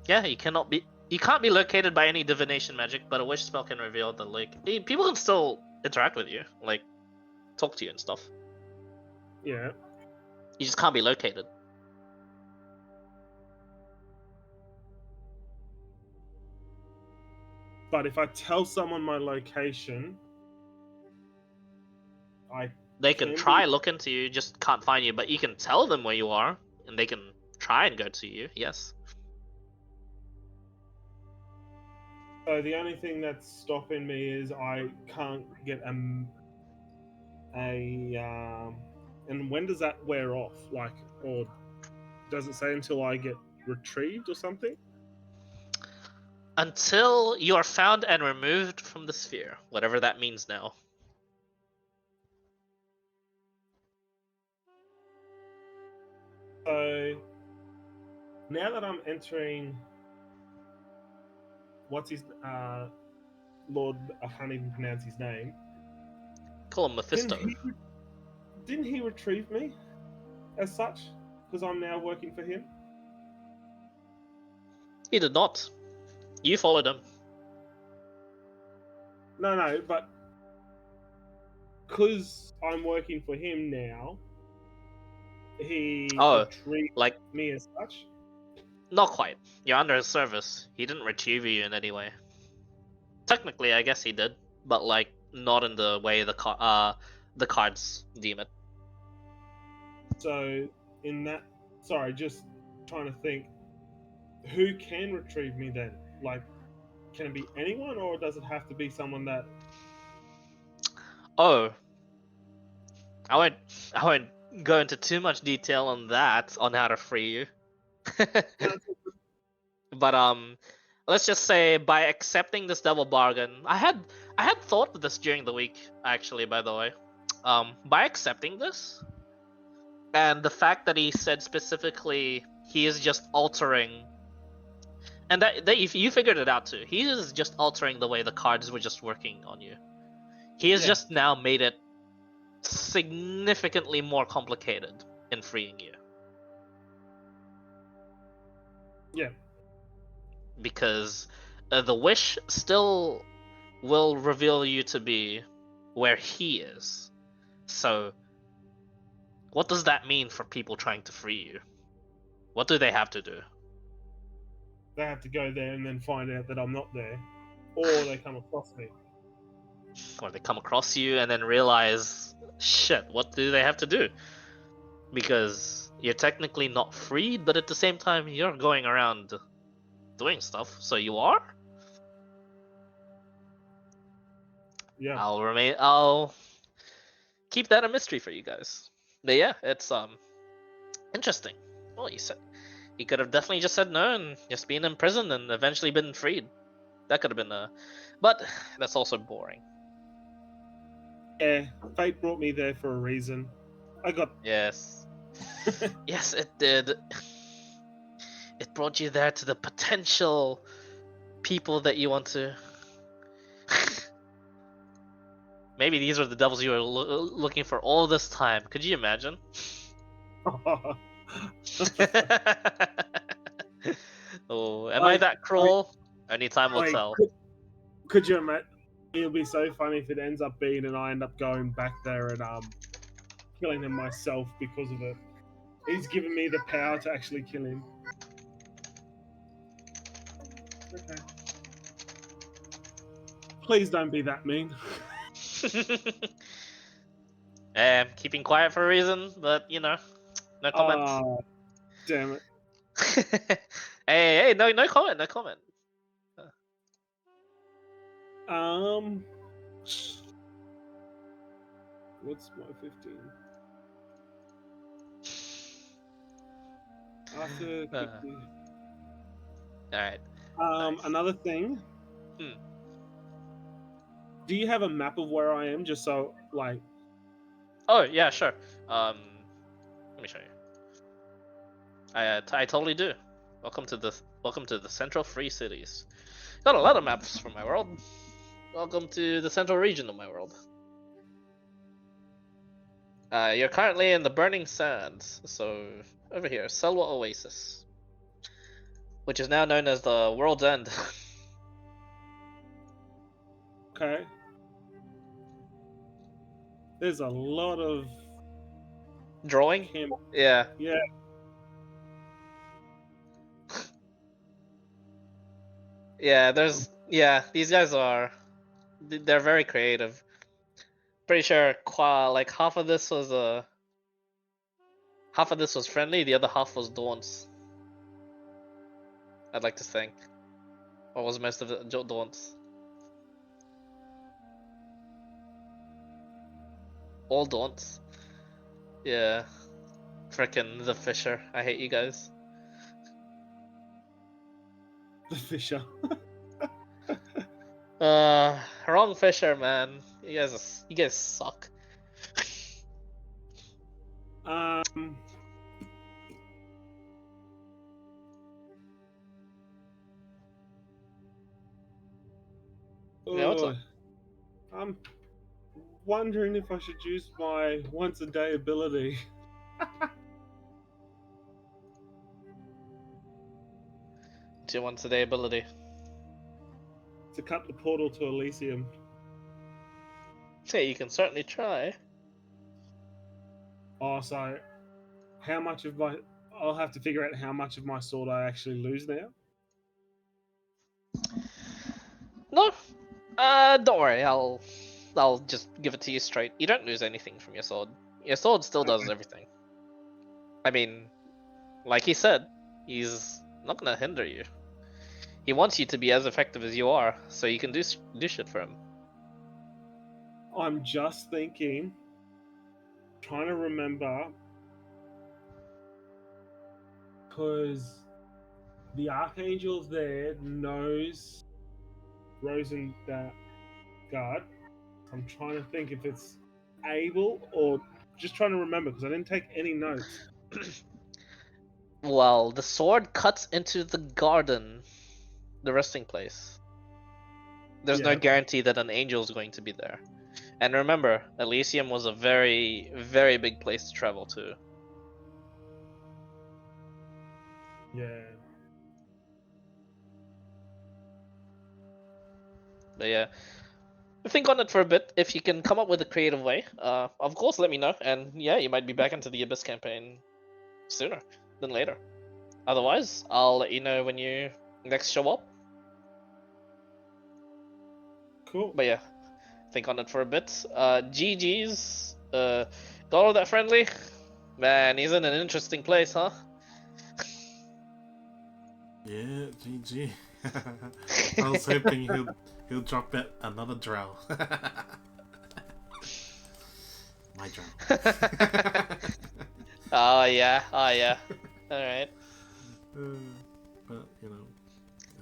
Yeah, you can't be located by any divination magic, but a wish spell can reveal the lake. People can still interact with you, like talk to you and stuff. Yeah. You just can't be located. But if I tell someone my location, They can try look into you, just can't find you. But you can tell them where you are, and they can try and go to you. Yes. So the only thing that's stopping me is I can't get and when does that wear off? Like, or does it say until I get retrieved or something? Until you are found and removed from the sphere, whatever that means now. So now that I'm entering, what's his Lord? I can't even pronounce his name. Call him Mephisto. Didn't he retrieve me as such? Because I'm now working for him. He did not. You followed him. No, but because I'm working for him now, he retrieved like me as such. not quite. You're under his service. He didn't retrieve you in any way. Technically, I guess he did, but like not in the way the cards deem it. So in that, sorry, just trying to think, who can retrieve me then? Like, can it be anyone, or does it have to be someone that? Oh, I won't go into too much detail on that, on how to free you. But let's just say by accepting this double bargain, I had thought of this during the week, actually, by the way. By accepting this, and the fact that he said specifically he is just altering, and that if you figured it out too, he is just altering the way the cards were just working on you. He has Yeah. just now made it significantly more complicated in freeing you. Yeah. Because the wish still will reveal you to be where he is. So, what does that mean for people trying to free you? What do they have to do? They have to go there and then find out that I'm not there, or they come across me. Or they come across you and then realize, shit, what do they have to do? Because you're technically not freed, but at the same time, you're going around doing stuff. So you are? Yeah. I'll keep that a mystery for you guys. But yeah, it's interesting. Well, he could have definitely just said no and just been in prison and eventually been freed. That could have been but that's also boring. Yeah. Fate brought me there for a reason. I got. Yes. Yes, it did. It brought you there to the potential people that you want to. Maybe these were the devils you were looking for all this time. Could you imagine? Oh, am I that cruel? Only time will tell. Could you imagine? It'll be so funny if it ends up being and I end up going back there and killing him myself because of it. He's given me the power to actually kill him. Okay. Please don't be that mean. Keeping quiet for a reason, but you know, no comment. Oh, damn it. Hey, no comment, no comment. What's my 15? After 50. Alright. Nice. Another thing. Do you have a map of where I am, just so like? Oh yeah, sure. Let me show you. I totally do. Welcome to the Central Free Cities. Got a lot of maps for my world. Welcome to the central region of my world. You're currently in the Burning Sands, so over here, Selwa Oasis, which is now known as the World's End. Okay. There's a lot of Drawing? camp. Yeah. Yeah. Yeah, these guys they're very creative. Pretty sure like half of this was friendly, the other half was daunts. I'd like to think. Or was most of it daunts? All daunts. Yeah. Frickin' the Fisher. I hate you guys. The Fisher. Wrong Fisher, man. You guys suck. Yeah, what's up? I'm wondering if I should use my once a day ability. What's your once a day ability? To cut the portal to Elysium. Yeah, you can certainly try. Oh, so how much of my? I'll have to figure out how much of my sword I actually lose now. No, don't worry. I'll just give it to you straight. You don't lose anything from your sword. Your sword still does everything. I mean, like he said, he's not gonna hinder you. He wants you to be as effective as you are, so you can do shit for him. I'm just thinking, trying to remember, because the Archangel there knows Rosengard. I'm trying to think if it's able, or just trying to remember because I didn't take any notes. Well, the sword cuts into the garden, the resting place. There's no Yeah. guarantee that an angel is going to be there. And remember, Elysium was a very, very big place to travel to. Yeah. But yeah, think on it for a bit. If you can come up with a creative way, of course, let me know. And yeah, you might be back into the Abyss campaign sooner than later. Otherwise, I'll let you know when you next show up. Cool. But yeah, think on it for a bit. GG's. Got all that friendly? Man, he's in an interesting place, huh? Yeah, GG. I was hoping he'll drop it another drow. My drow. Oh yeah, oh yeah. All right. But you know,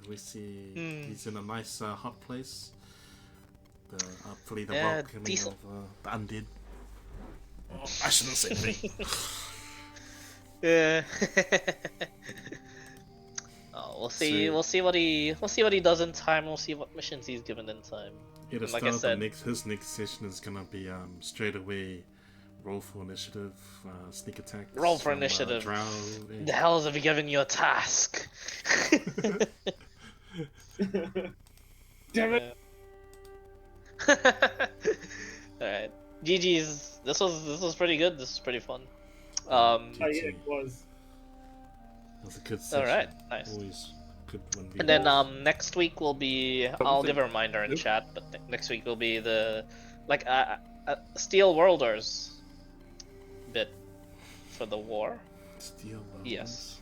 at least Hmm. he's in a nice hot place. Hopefully the Yeah, welcoming decent. of the undead. Oh, I shouldn't say anything. Yeah. Oh, we'll see. So- We'll see what he does in time. We'll see what missions he's given in time. Yeah, the And like I start of said, his next session is gonna be straight away roll for initiative, sneak attacks. roll for from, initiative. Drow. The hell have you given you a task? Damn it! Alright. GG's. This was pretty good. This was pretty fun. Oh yeah, it was. That was a good session. Alright, nice. Always good when we. And then next week will be I'll give a reminder in Nope. chat, but next week will be the Steel Worlders bit for the war. Steel Worlders. Yes.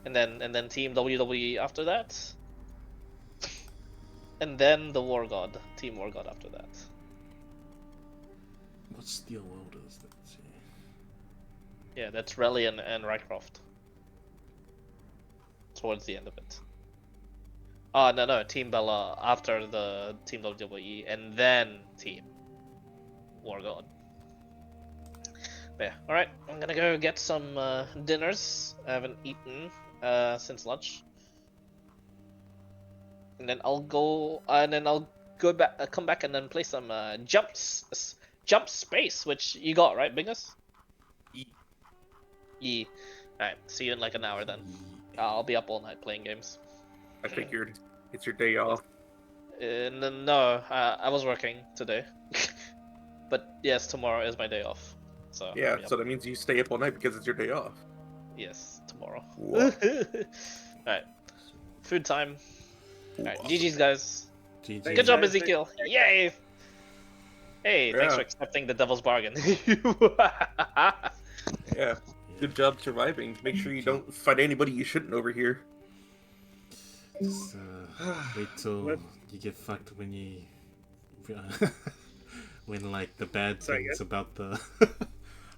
And then Team WWE after that. And then the War God, Team War God after that. What's Steel Worlders? Let's see. Yeah, that's Relian and Rycroft. Towards the end of it. Oh no, Team Bella after the Team WWE, and then Team War God. But yeah, alright, I'm gonna go get some dinners. I haven't eaten since lunch. And then I'll go back, come back and then play some jump space, which you got, right, Bingus? Yeah. Alright, see you in like an hour then. I'll be up all night playing games. I figured it's your day off. No, I was working today. But yes, tomorrow is my day off. So Yeah, yep. so that means you stay up all night because it's your day off. Yes, tomorrow. Whoa. Alright, food time. Alright, Whoa. GG's guys. GG. Good job, guys. Ezekiel. Yay! Hey, thanks Yeah. for accepting the devil's bargain. Yeah, good job surviving. Make sure you don't fight anybody you shouldn't over here. Just, wait till What? you get fucked when you. When like the bad Say things about the.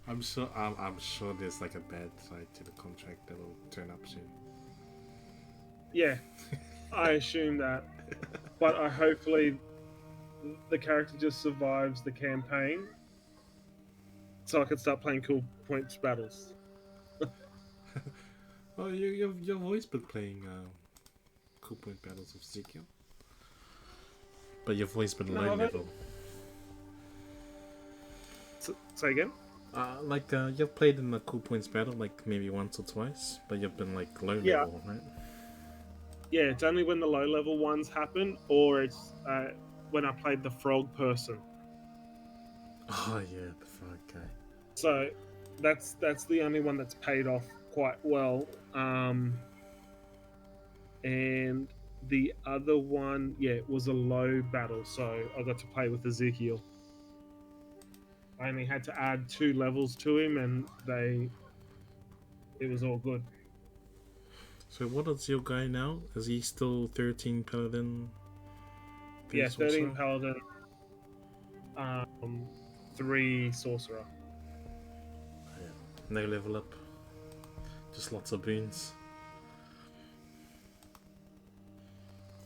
I'm sure there's like a bad side to the contract that will turn up soon. Yeah, I assume that, but I hopefully the character just survives the campaign, so I can start playing cool points battles. Oh, you've always been playing cool point battles of Ezekiel, but you've always been No, low I've- level. Say again? You've played in the cool points battle like maybe once or twice, but you've been like low Yeah. level, right? Yeah, it's only when the low level ones happen, or it's when I played the frog person. Oh yeah, the frog guy. So that's the only one that's paid off quite well. And the other one, yeah, it was a low battle, so I got to play with Ezekiel. I only had to add 2 levels to him, and it was all good. So what is your guy now? Is he still 13 paladin? Yeah, 13 sorcerer? paladin, 3 sorcerer. Yeah. No level up. Just lots of boons.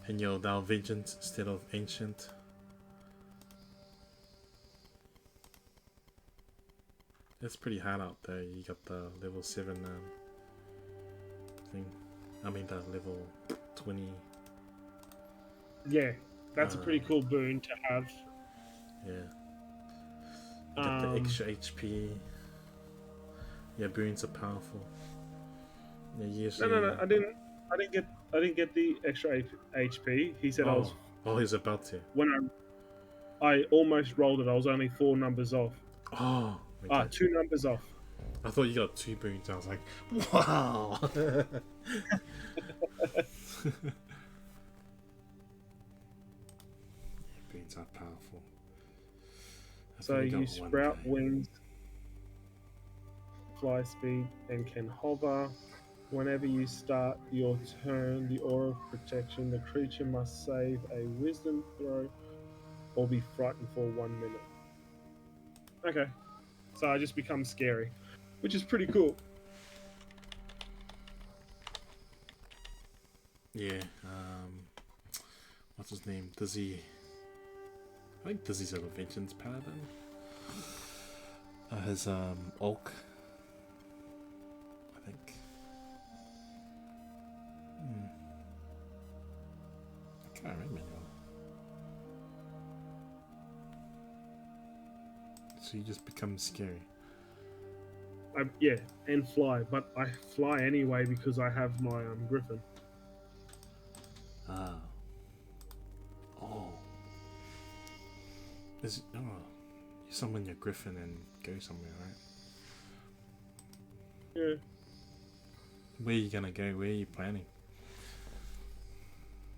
And you're now Vengeance instead of Ancient. It's pretty hard out there. You got the level 7 thing. I mean the level 20. Yeah, that's a pretty cool boon to have. Yeah. You got the extra HP. Yeah, boons are powerful. Yeah, usually. No. I didn't get the extra HP. He said I was. Oh, he's about to. When I almost rolled it. I was only 4 numbers off. Oh. Okay. 2 numbers off. I thought you got 2 boons. I was like, wow. Boons are powerful. So you sprout wings, fly speed, and can hover. Whenever you start your turn, the aura of protection, the creature must save a wisdom throw or be frightened for 1 minute. Okay. So I just become scary, which is pretty cool. Yeah, what's his name? Dizzy. I think Dizzy's a Vengeance Paladin. His Ulk. I think. I can't remember now. So you just become scary. Yeah, and fly, but I fly anyway because I have my griffin. Ah. Oh. You summon your griffin and go somewhere, right? Yeah. Where are you gonna go? Where are you planning?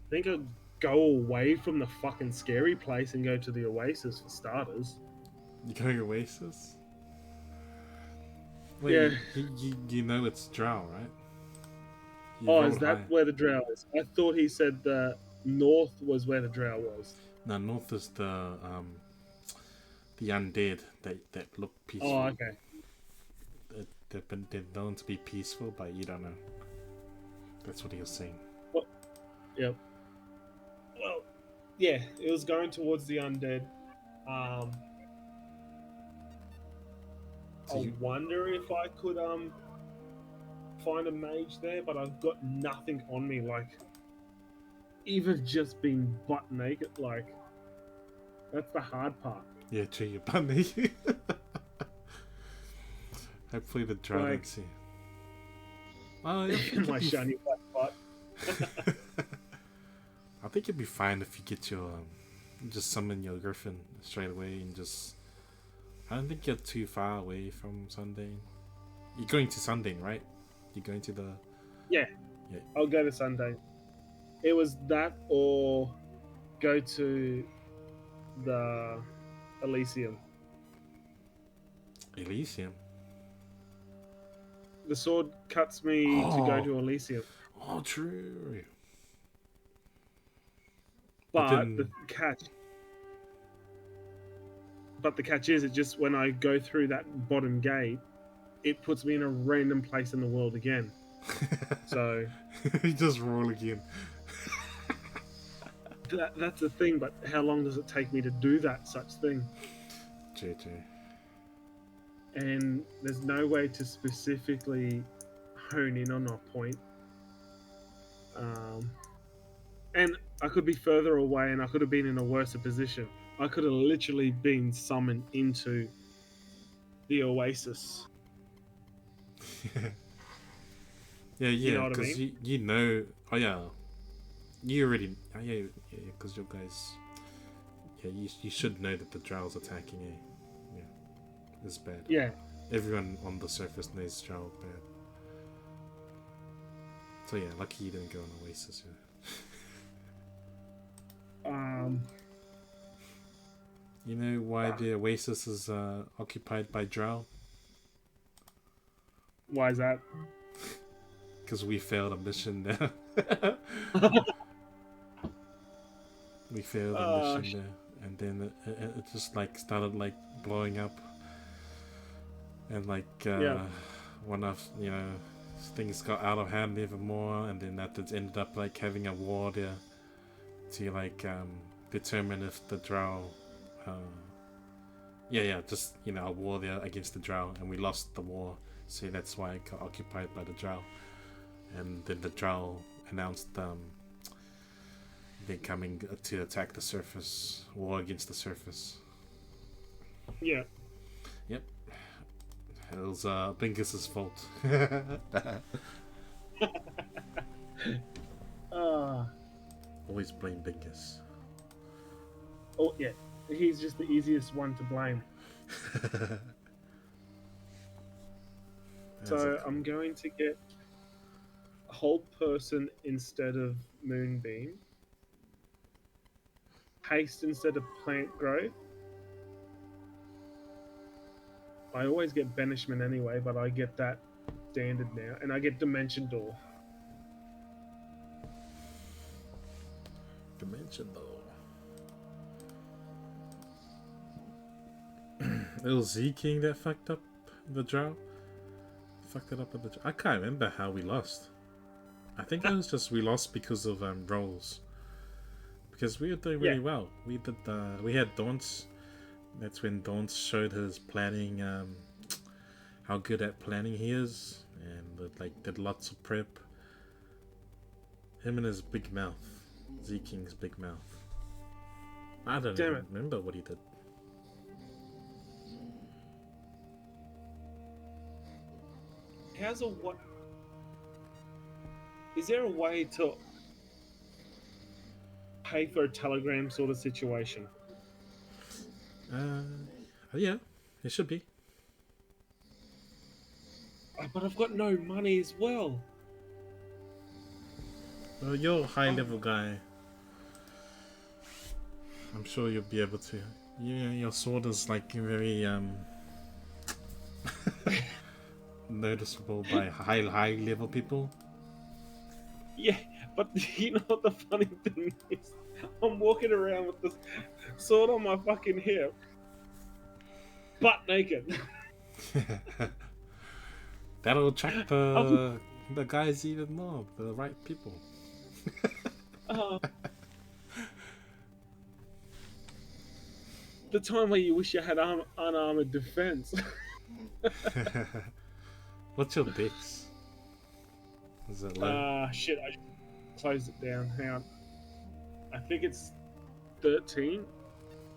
I think I'd go away from the fucking scary place and go to the Oasis for starters. You go to Oasis? Wait, Yeah. You know it's Drow, right? Is that where the Drow is? I thought he said the north was where the Drow was. No, north is the undead that look peaceful. Oh, okay. They're known to be peaceful, but you don't know. That's what he was saying. What? Yep. Well, yeah, it was going towards the undead. I wonder if I could find a mage there, but I've got nothing on me. Like, even just being butt naked, like, that's the hard part. Yeah, true, you're butt naked. Hopefully the Drow don't see. Oh, yeah, my shiny black butt. I think it'd be fine if you get your just summon your griffin straight away and just. I don't think you're too far away from Sundane. You're going to Sundane, right? You're going to the. Yeah. I'll go to Sundane. It was that or go to the Elysium. Elysium. The sword cuts me to go to Elysium. Oh, true. But the catch is, it just when I go through that bottom gate, it puts me in a random place in the world again. So you just roll again. That's the thing. But how long does it take me to do that such thing? JJ. And there's no way to specifically hone in on a point. And I could be further away and I could have been in a worse position. I could have literally been summoned into the Oasis. Yeah, You know what I because mean? you know. Oh yeah, you already. Oh, yeah, because you guys. Yeah, you should know that the Drow's attacking you. Yeah, it's bad. Yeah. Everyone on the surface knows Drow bad. So yeah, lucky you didn't go on Oasis. Yeah. You know why the Oasis is occupied by Drow? Why is that? Because we failed a mission there. We failed a mission there, and then it just like started like blowing up, and like one of things got out of hand even more, and then that ended up like having a war there to like determine if the Drow Yeah, just a war there against the Drow, and we lost the war, so that's why it got occupied by the Drow. And then the Drow announced they're coming to attack the surface, war against the surface. Yeah. Yep. It was Bingus's fault. Always blame Bingus. Oh yeah, he's just the easiest one to blame. So I'm going to get Hold Person instead of Moonbeam, Haste instead of Plant Growth. I always get Banishment anyway, but I get that standard now, and I get Dimension Door. Dimension Door. It was Z King that fucked up the Drow. Fucked it up at the Drow. I can't remember how we lost. I think it was just we lost because of rolls. Because we were doing really well. We did. We had Daunts. That's when Daunts showed his planning. How good at planning he is, and did lots of prep. Him and his big mouth, Z King's big mouth. I don't even remember what he did. Is there a way to pay for a telegram sort of situation? Yeah, it should be. But I've got no money as well. Well, you're a high level guy. I'm sure you'll be able to. Yeah, your sword is very noticeable by high level people. Yeah, but you know what the funny thing is? I'm walking around with this sword on my fucking hip, butt naked. That'll attract the guys even more, the right people. The time where you wish you had unarmored defense. What's your dex? Is it low? Shit, I should close it down. Hang on. I think it's 13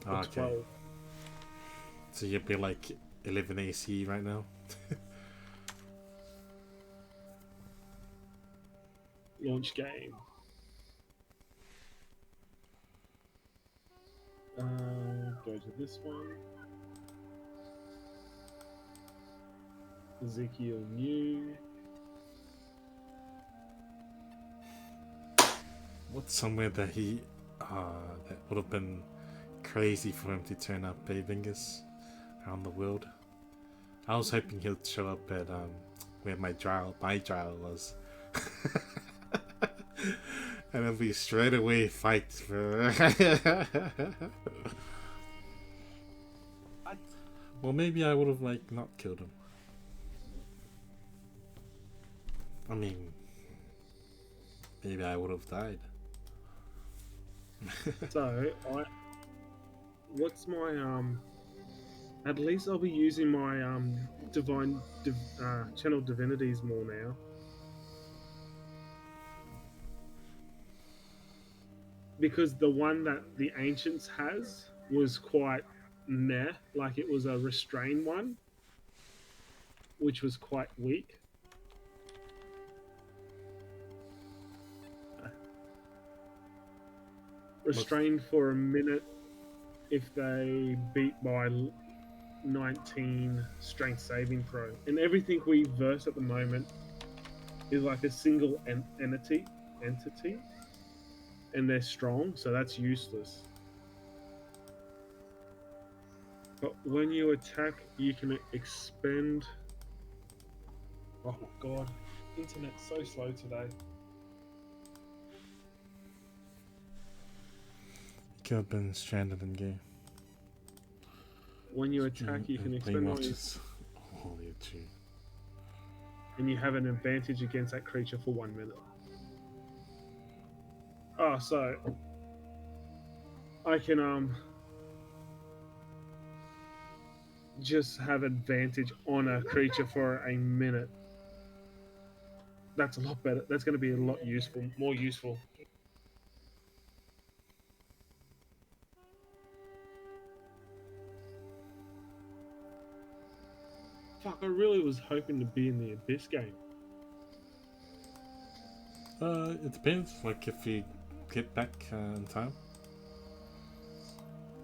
or 12. So you'd be 11 AC right now? Launch game. Go to this one. Ezekiel new. What's somewhere that he that would have been crazy for him to turn up, Bingus, around the world? I was hoping he'd show up at where my drow was. And it'll be straight away fight. Well, maybe I would have not killed him. I mean, maybe I would have died. So what's my at least I'll be using my channel divinities more now. Because the one that the Ancients has was quite meh, it was a restrained one, which was quite weak. Restrained for a minute if they beat by 19 strength saving throw. And everything we verse at the moment is a single entity. And they're strong, so that's useless. But when you attack, you can expend... Oh my god, internet's so slow today. Could have been stranded in game. When you attack, you can expend all your... And you have an advantage against that creature for 1 minute. Oh, so I can just have advantage on a creature for a minute. That's a lot better. That's going to be a lot more useful. Fuck, I really was hoping to be in the Abyss game. It depends. Like if you get back in time.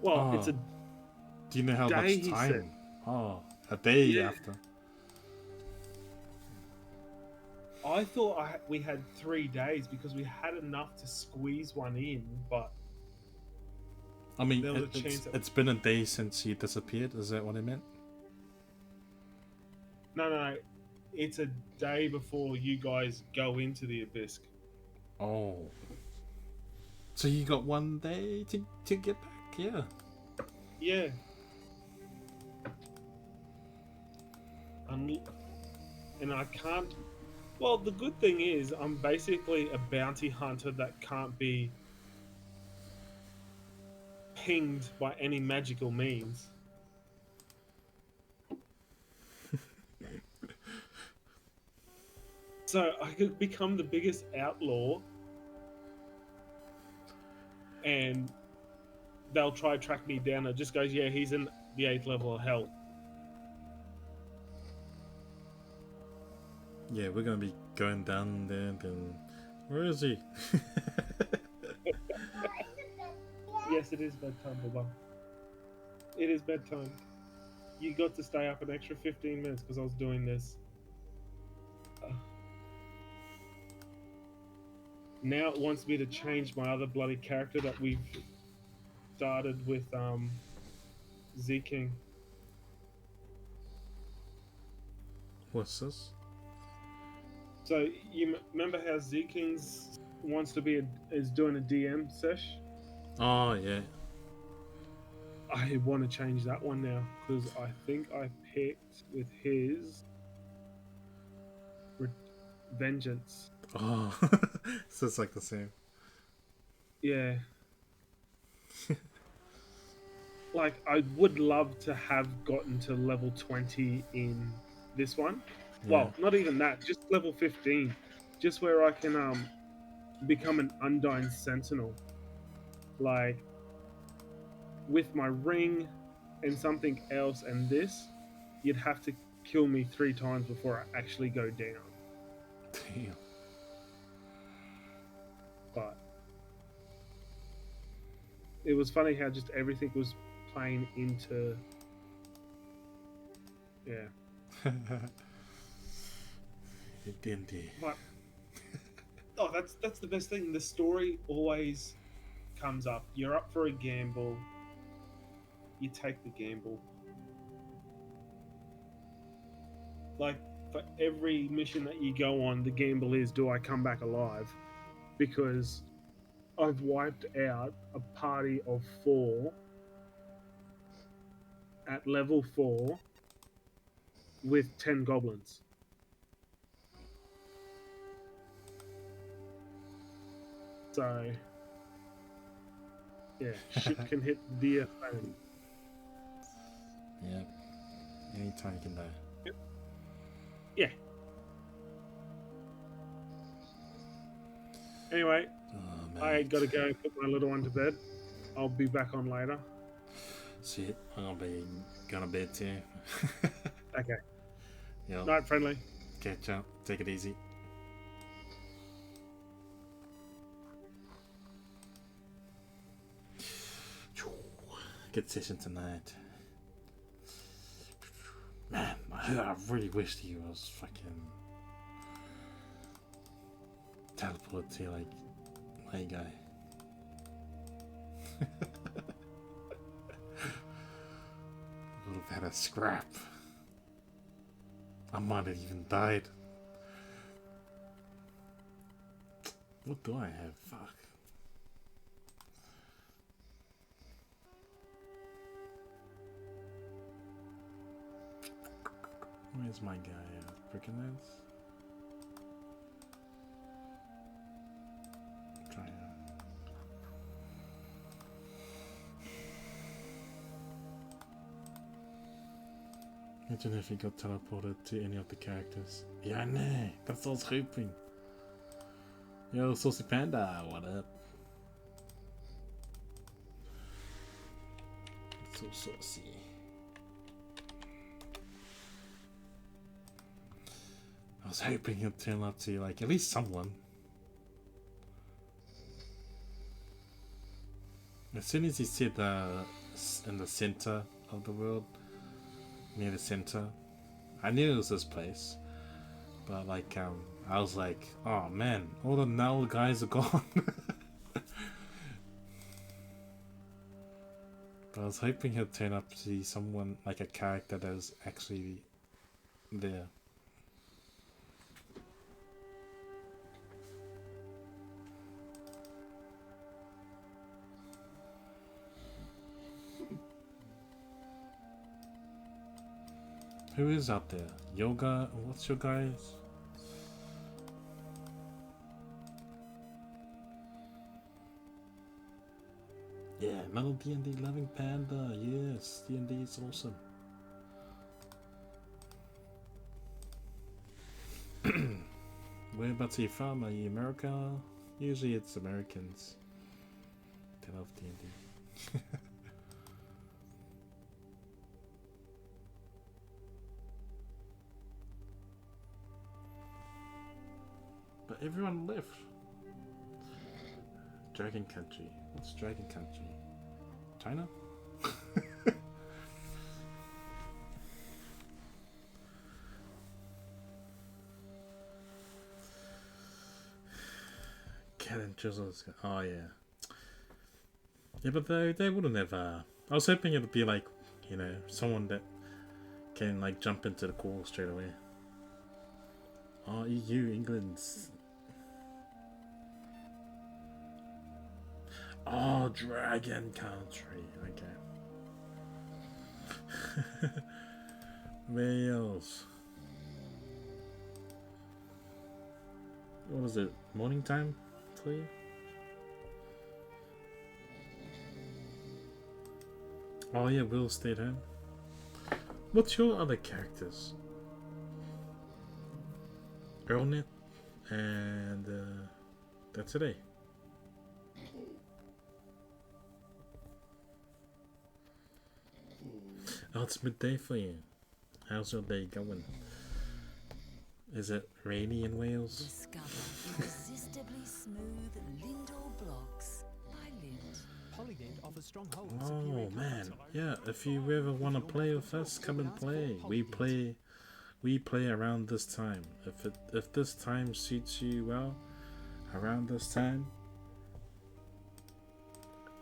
Well, it's a Do you know how day, much he time? said. Oh, a day Yeah. after. I thought we had 3 days because we had enough to squeeze one in, but I mean, there was a chance that... it's been a day since he disappeared. Is that what I meant? No. It's a day before you guys go into the Abyss. Oh. So you got 1 day to get back? Yeah. Yeah. And I can't... Well, the good thing is I'm basically a bounty hunter that can't be pinged by any magical means. So I could become the biggest outlaw and they'll try to track me down. It just goes, yeah, he's in the 8th level of hell. Yeah, we're gonna be going down there. Then where is he? Yes, it is bedtime, Baba. It is bedtime. You got to stay up an extra 15 minutes because I was doing this. Now it wants me to change my other bloody character that we've started with Z-King. What's this? So you remember how Z-King's wants to be is doing a DM sesh? Oh yeah. I want to change that one now because I think I picked with his vengeance. Oh, so it's like the same. Yeah. Like I would love to have gotten to level 20 in this one. Yeah. Well, not even that, just level 15. Just where I can become an Undying Sentinel. Like with my ring and something else and this, you'd have to kill me 3 times before I actually go down. Damn. But it was funny how just everything was playing into... Yeah. D&D. But oh, that's the best thing. The story always comes up. You're up for a gamble. You take the gamble. Like for every mission that you go on, the gamble is, do I come back alive? Because I've wiped out a party of 4 at level 4 with 10 goblins. So, yeah, shit can hit the fan. Yeah. Anytime you can die. Yeah. Anyway, Oh, I gotta go and put my little one to bed. I'll be back on later. See, I'll be going to bed too. Okay. Yeah. Night, friendly. Catch up. Take it easy. Good session tonight. Man, I really wished he was fucking teleported to like my guy. Would have had a scrap. I might have even died. What do I have? Fuck. Where's my guy? Freaking Lance? Try Imagine if he got teleported to any of the characters. Yeah, I know. That's what I was hoping. Yo, Saucy Panda, what up? So saucy. I was hoping he'd turn up to like at least someone. As soon as he said in the center of the world, near the center, I knew it was this place. But like I was like, oh man, all the null guys are gone. But I was hoping he'd turn up to see someone, like a character that was actually there. Who is out there? Yoga? What's your guys? Yeah, another D&D loving panda. Yes, D&D is awesome. Whereabouts are you from? Are you America? Usually it's Americans. They love D&D. But everyone left. Dragon Country. What's Dragon Country? China? Cat and Chisels. Oh yeah. Yeah, but they wouldn't have. I was hoping it would be like, you know, someone that can like jump into the call straight away. Oh, EU, England's. Oh, Dragon Country. Okay. Wales. What is it? Morning time for you? Oh yeah, Will stayed home. What's your other characters? Earlnet and that's it. Oh, it's midday for you. How's your day going? Is it rainy in Wales? Discover irresistibly smooth Lindor blocks by Lind. Polygate offers stronghold. Oh man, yeah. If you ever want to play with us, come and play. We play around this time. If this time suits you well, around this time,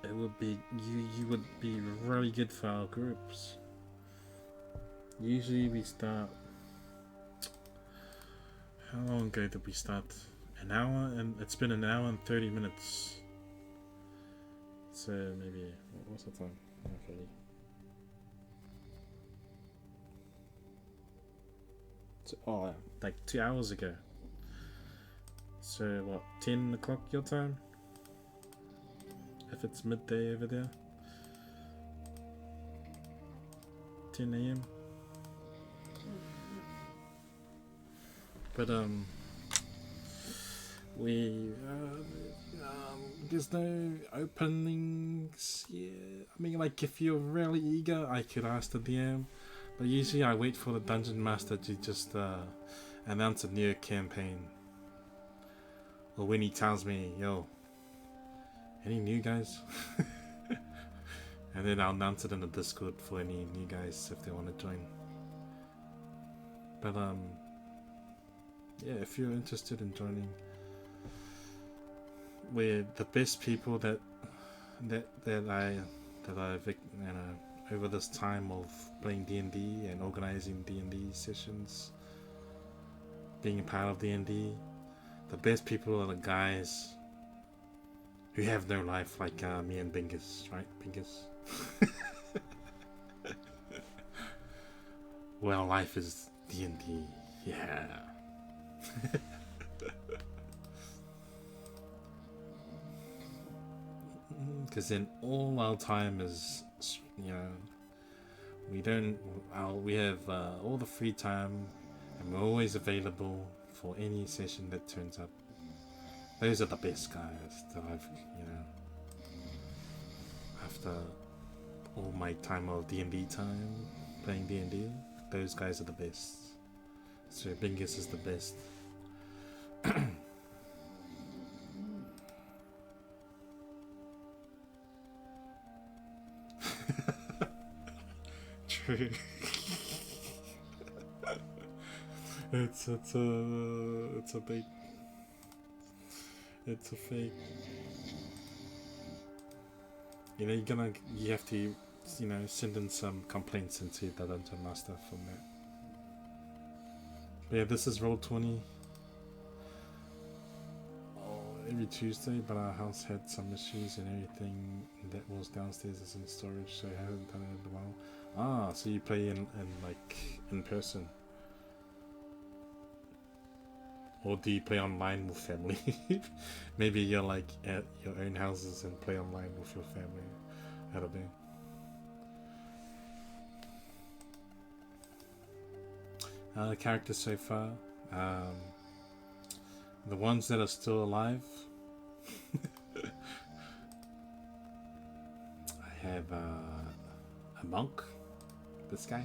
it would be you would be really good for our groups. Usually we start. How long ago did we start? An hour, and it's been an hour and 30 minutes. So maybe what's the time? 30. So, oh, like 2 hours ago. So what? 10 o'clock your time? If it's midday over there. 10 a.m. But there's no openings. Yeah, I mean, like if you're really eager, I could ask the DM, but usually I wait for the dungeon master to just announce a new campaign, or when he tells me, "Yo, any new guys?" And then I'll announce it in the Discord for any new guys if they want to join. But yeah, if you're interested in joining, we're the best people that I've over this time of playing D&D and organizing D&D sessions, being a part of D&D. The best people are the guys who have no life, like me and Bingus, right, Bingus? Well, life is D&D, yeah. Because then all our time is, you know, We don't. We have all the free time, and we're always available for any session that turns up. Those are the best guys that I've, after all my time of D&D time playing D&D, those guys are the best. So Bingus is the best. True. It's a fake. It's a fake. You have to, send in some complaints into the Dungeon Master from that. But yeah, this is Roll20. Every Tuesday, but our house had some issues and everything that was downstairs is in storage, so I haven't done it in a while. Ah, so you play in person, or do you play online with family? Maybe you're like at your own houses and play online with your family. I don't know. The characters so far, the ones that are still alive. I have a monk, this guy.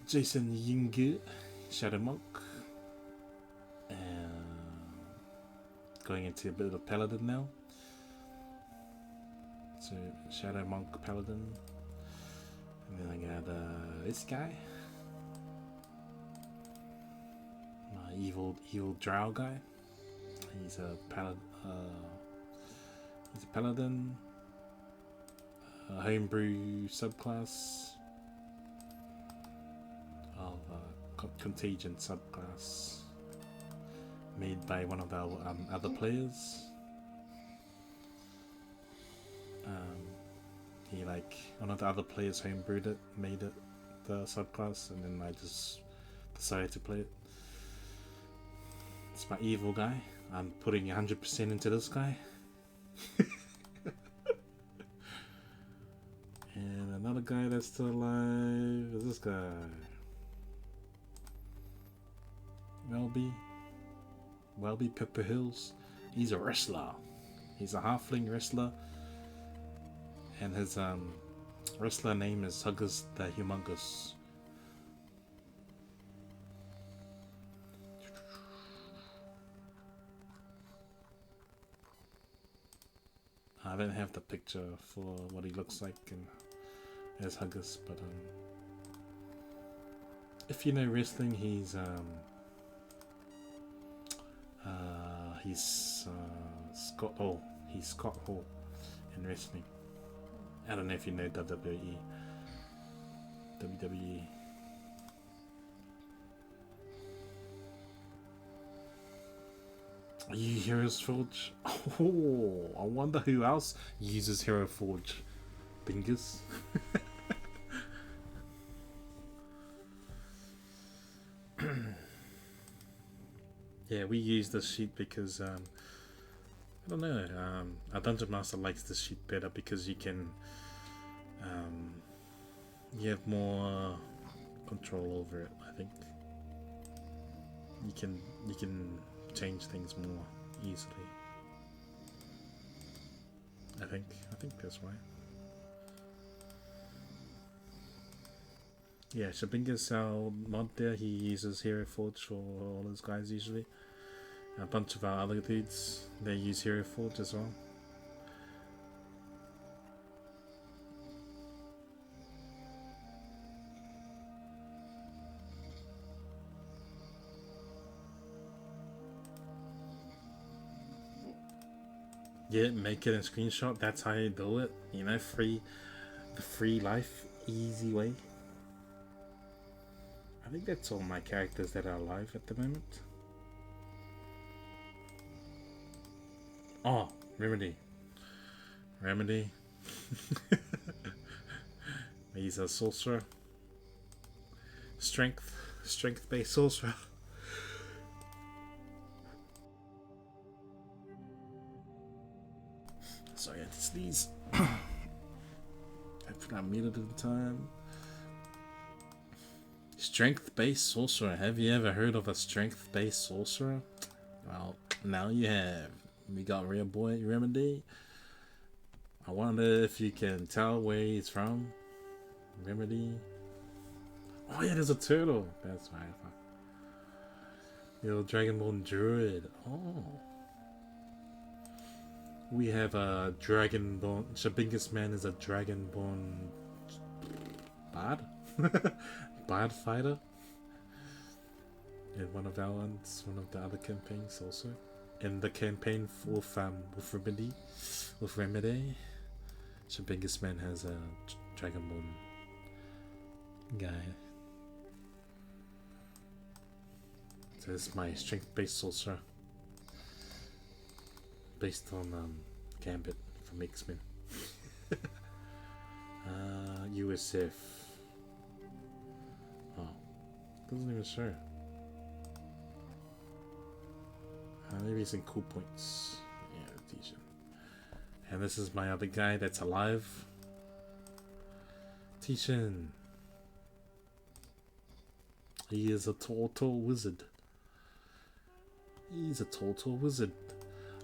Jason Yingu, Shadow Monk. Going into a bit of a paladin now. So Shadow Monk Paladin. And then I got this guy. My evil drow guy. He's a paladin. A homebrew subclass of contagion subclass made by one of our other players. One of the other players homebrewed it, made it the subclass, and then I just decided to play it. It's my evil guy. I'm putting 100% into this guy. And another guy that's still alive is this guy. Welby Pepper Hills. He's a wrestler. He's a halfling wrestler. And his wrestler name is Huggers the Humongous. I don't have the picture for what he looks like as Huggers, but if you know wrestling, he's Scott Hall. He's Scott Hall in wrestling. I don't know if you know WWE. Are you Heroes Forge? Oh, I wonder who else uses Hero Forge. Bingus. Yeah, we use this sheet because I don't know. Our Dungeon Master likes this sheet better because you can you have more control over it. I think you can change things more easily. I think that's why. Yeah, Shabinga's our mod there. He uses Hero Forge for all his guys usually. A bunch of our other dudes, they use Hero Forge as well. Yeah, make it in screenshot. That's how you do it. You know, the free life, easy way. I think that's all my characters that are alive at the moment. Oh, Remedy. He's a sorcerer. Strength-based sorcerer. Sorry, I had to sneeze. Hopefully I made it in time. Strength-based sorcerer. Have you ever heard of a strength-based sorcerer? Well, now you have. We got Real Boy Remedy. I wonder if you can tell where he's from. Remedy. Oh yeah, there's a turtle. That's right. Your Dragonborn Druid. Oh. We have a Dragonborn. Shabingus Man is a Dragonborn Bard? Bard fighter. In one of our ones, one of the other campaigns also. In the campaign with Remedy. Shabingus Man has a Dragonborn guy. So this is my strength-based sorcerer. Based on Gambit from X-Men. USF. Oh, doesn't even show. Maybe it's in cool points. Yeah, t-shirt. And this is my other guy that's alive. Tishan. He is a tall wizard. He's a tall wizard.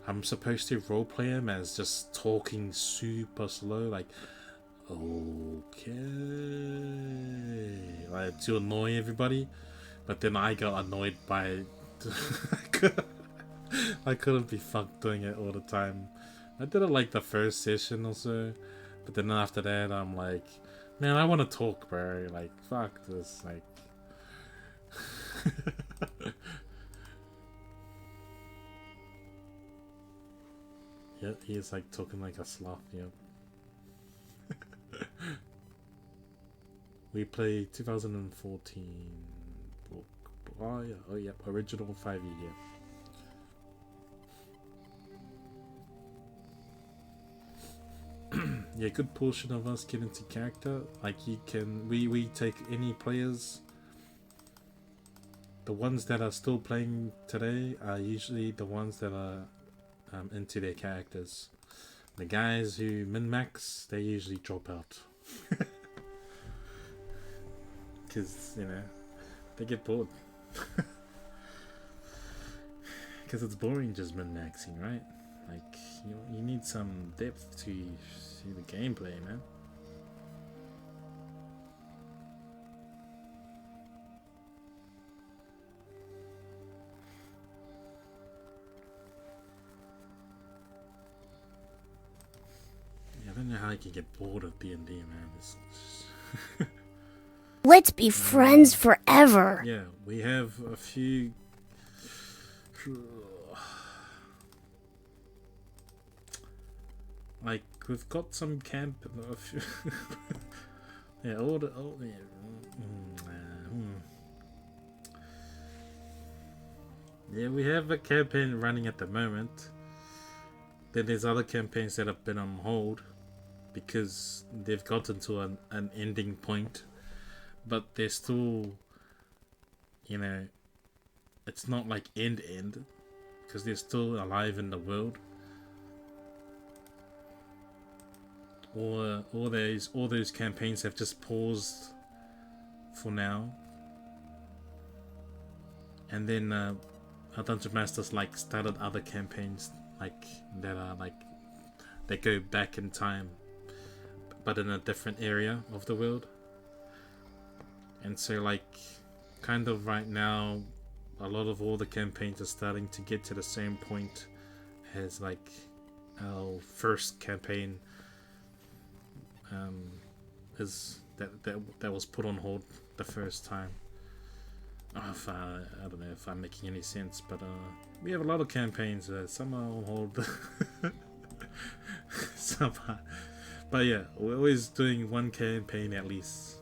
I'm supposed to roleplay him as just talking super slow, like, okay, like to annoy everybody. But then I got annoyed by I couldn't be fucked doing it all the time. I did it like the first session or so, but then after that I'm like, man, I want to talk, bro. Like, fuck this, like. Yeah, he is like talking like a sloth, yeah. We played 2014 book. Oh yeah, original 5e, yeah. Yeah, good portion of us get into character. Like you can, we take any players. The ones that are still playing today are usually the ones that are into their characters. The guys who min-max, they usually drop out. Because, you know, they get bored. Because it's boring just min-maxing, right? Like, you need some depth to see the gameplay, man. I don't know how I can get bored of D&D, man. Let's be friends forever. Yeah, we have a few. Like we've got some camp. Yeah, yeah, we have a campaign running at the moment. Then there's other campaigns that have been on hold because they've gotten to an ending point, but they're still, you know, it's not like end because they're still alive in the world. Or all those campaigns have just paused for now, and then our Dungeon Masters like started other campaigns like that are like they go back in time, but in a different area of the world. And so like kind of right now a lot of all the campaigns are starting to get to the same point as like our first campaign is that was put on hold the first time. I don't know if I'm making any sense, but we have a lot of campaigns. Some are on hold, some are. But yeah, we're always doing one campaign at least.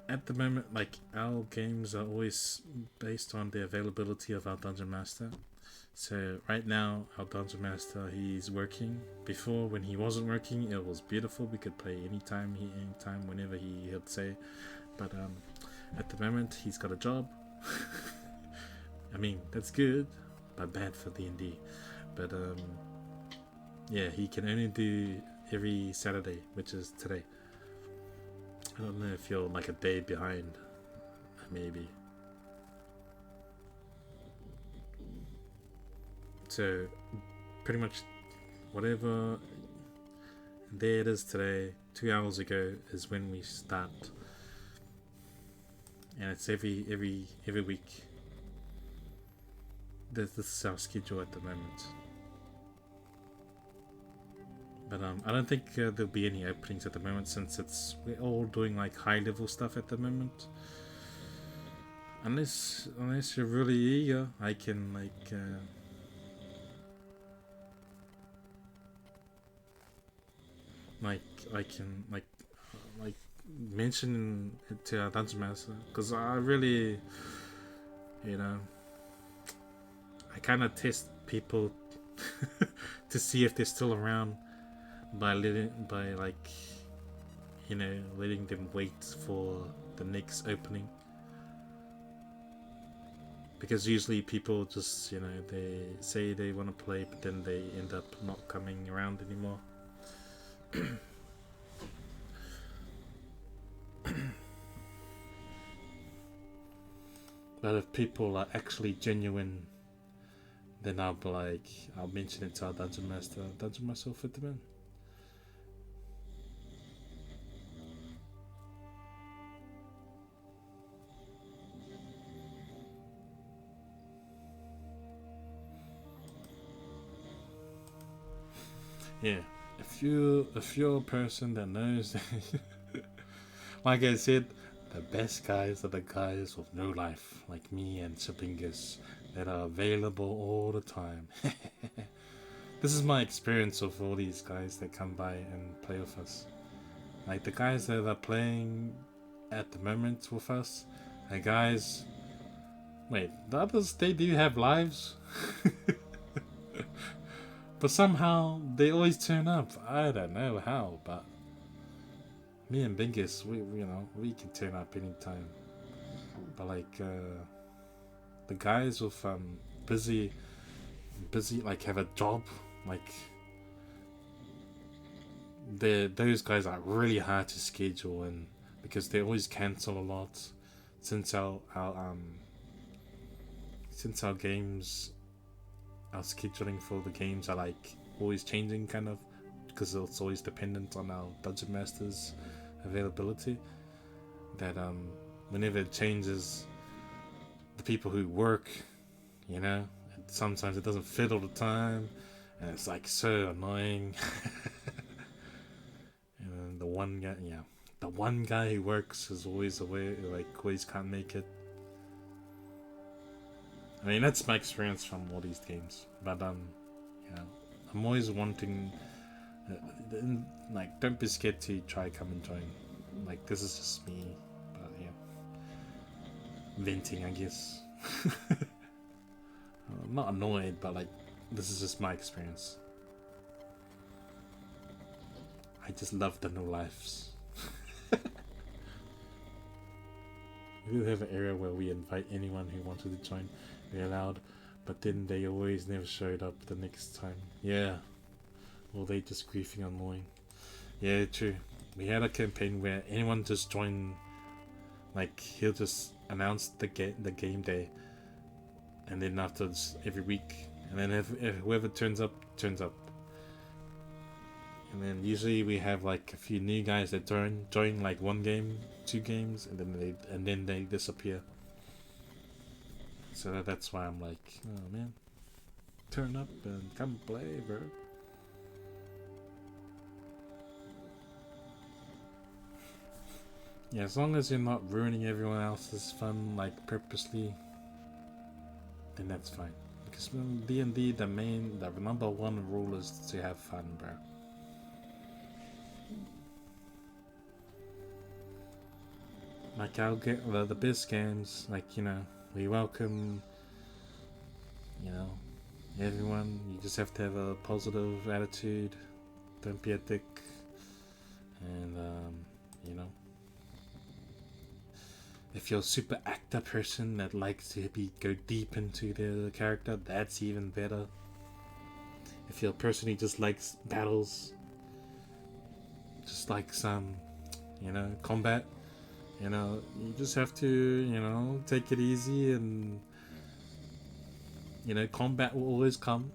At the moment, like our games are always based on the availability of our Dungeon Master. So right now our Dungeon Master, he's working. Before, when he wasn't working, it was beautiful. We could play anytime, whenever he'd say. But at the moment he's got a job I mean, that's good, but bad for D&D. But yeah, he can only do every Saturday, which is today. I don't know if you're like a day behind, maybe. So, pretty much whatever day it is today, 2 hours ago is when we start, and it's every week. This is our schedule at the moment. But I don't think there'll be any openings at the moment, since we're all doing like high level stuff at the moment. Unless you're really eager, I can I can mention it to our dungeon master, because I really, I kind of test people to see if they're still around by letting them wait for the next opening, because usually people just they say they want to play, but then they end up not coming around anymore. But if people are actually genuine, then I'll mention it to our dungeon master. Dungeon master will fit them in. Yeah, if you're a person that knows, like I said, the best guys are the guys with no life, like me and Sibingus, that are available all the time. This is my experience of all these guys that come by and play with us. Like the guys that are playing at the moment with us, the guys. Wait, the others, they do have lives? But somehow they always turn up. I don't know how, but me and Bingus, we can turn up anytime. But the guys with busy, like have a job, like those guys are really hard to schedule in, because they always cancel a lot. Since our games. Our scheduling for the games are like always changing, kind of, because it's always dependent on our dungeon master's availability. That whenever it changes, the people who work, sometimes it doesn't fit all the time, and it's like so annoying. And the one guy who works is always away, like always can't make it. I mean, that's my experience from all these games, but I'm always wanting, don't be scared to try come and join. Like, this is just me, but yeah, venting, I guess. I'm not annoyed, but this is just my experience. I just love the no lives. We do have an area where we invite anyone who wanted to join. We're allowed, but then they always never showed up the next time. Yeah, or they just griefing annoying. Yeah, true. We had a campaign where anyone just joined, he'll just announce the game day, and then after every week, and then if whoever turns up. And then usually we have a few new guys that join one game, 2 games, and then they disappear. So that's why I'm like, oh man, turn up and come play, bro. Yeah, as long as you're not ruining everyone else's fun, purposely, then that's fine. Because D&D, the number one rule is to have fun, bro. I'll get the best games, we welcome, everyone. You just have to have a positive attitude. Don't be a dick. And, if you're a super actor person that likes to go deep into the character, that's even better. If you're a person who just likes battles, just like some, combat, you just have to, take it easy, and combat will always come.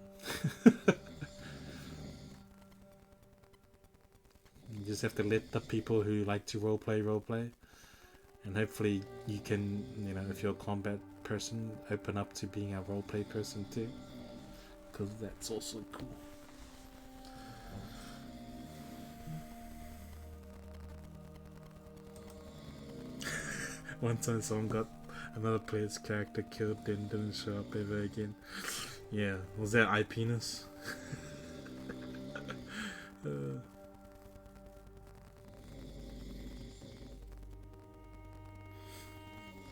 You just have to let the people who like to roleplay, and hopefully you can, if you're a combat person, open up to being a roleplay person too, because that's also cool. One time someone got another player's character killed, then didn't show up ever again. Yeah, was that penis?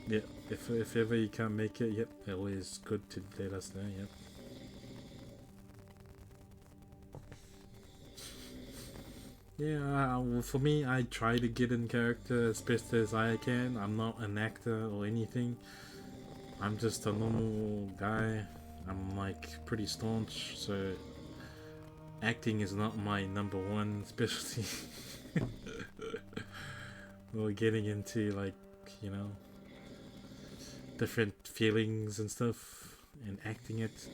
Yeah, if ever you can't make it, yep, always good to let us know, yep. Yeah, well, for me, I try to get in character as best as I can. I'm not an actor or anything. I'm just a normal guy. I'm like pretty staunch, so acting is not my number one specialty. Or getting into like, different feelings and stuff and acting it's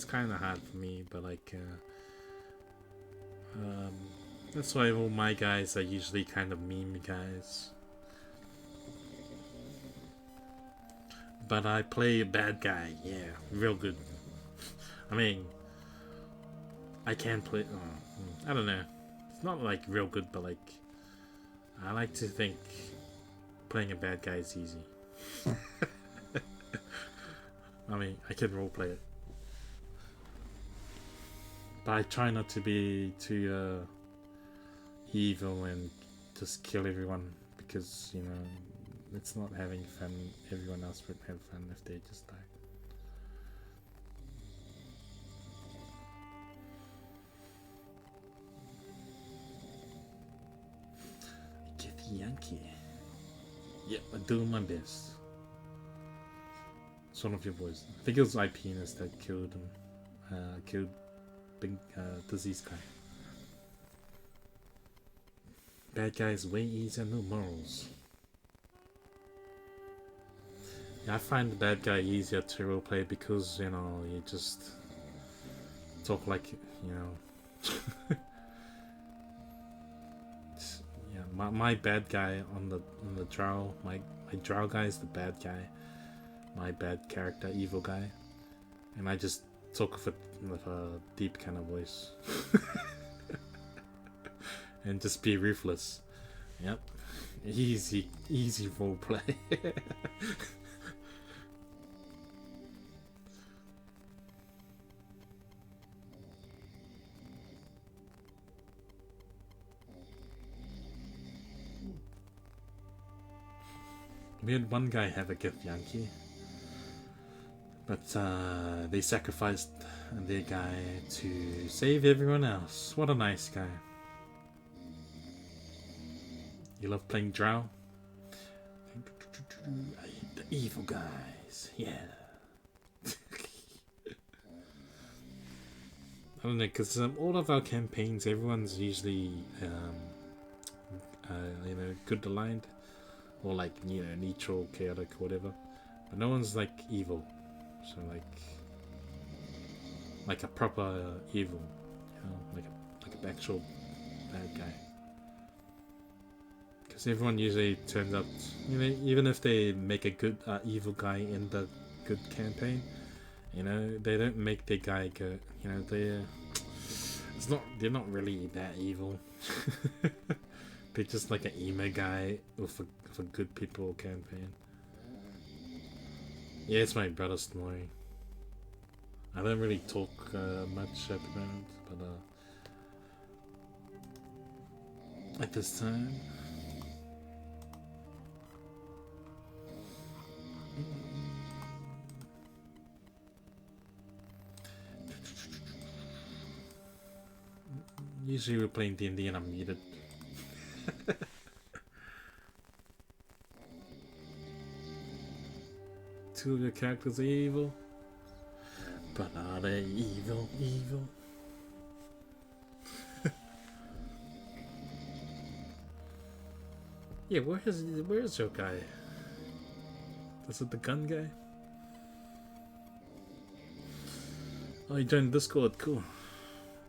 kind of hard for me, but like that's why all my guys are usually kind of meme guys. But I play a bad guy, yeah, real good. I mean, I can play, I don't know, it's not like real good, but like I like to think playing a bad guy is easy. I mean, I can roleplay it, but I try not to be too evil and just kill everyone, because it's not having fun. Everyone else would have fun if they just die. Get the Yankee. Yep, I'm doing my best. It's one of your boys. I think it was penis that killed him. Killed big disease guy. Bad guy is way easier, no morals. Yeah, I find the bad guy easier to roleplay because, you just talk like, yeah, my bad guy on the drow, my drow guy is the bad guy. My bad character, evil guy. And I just talk with a deep kind of voice. And just be ruthless. Yep. Easy roleplay. We had one guy have a gift Yankee, but they sacrificed their guy to save everyone else. What a nice guy. You love playing drow? I hate the evil guys. Yeah. I don't know, because all of our campaigns, everyone's usually good aligned, or like neutral, chaotic, whatever. But no one's like evil, so like a proper evil, like an actual bad guy. Because everyone usually turns out, even if they make a good evil guy in the good campaign, they don't make their guy go, they're not really that evil. They're just like an emo guy with a good people campaign. Yeah, it's my brother snoring. I don't really talk much at the moment, but at this time. Usually we're playing D&D and I'm muted. two of your characters are evil. But are they evil? Yeah, where's your guy? Is it the gun guy? Oh, you joined Discord, cool.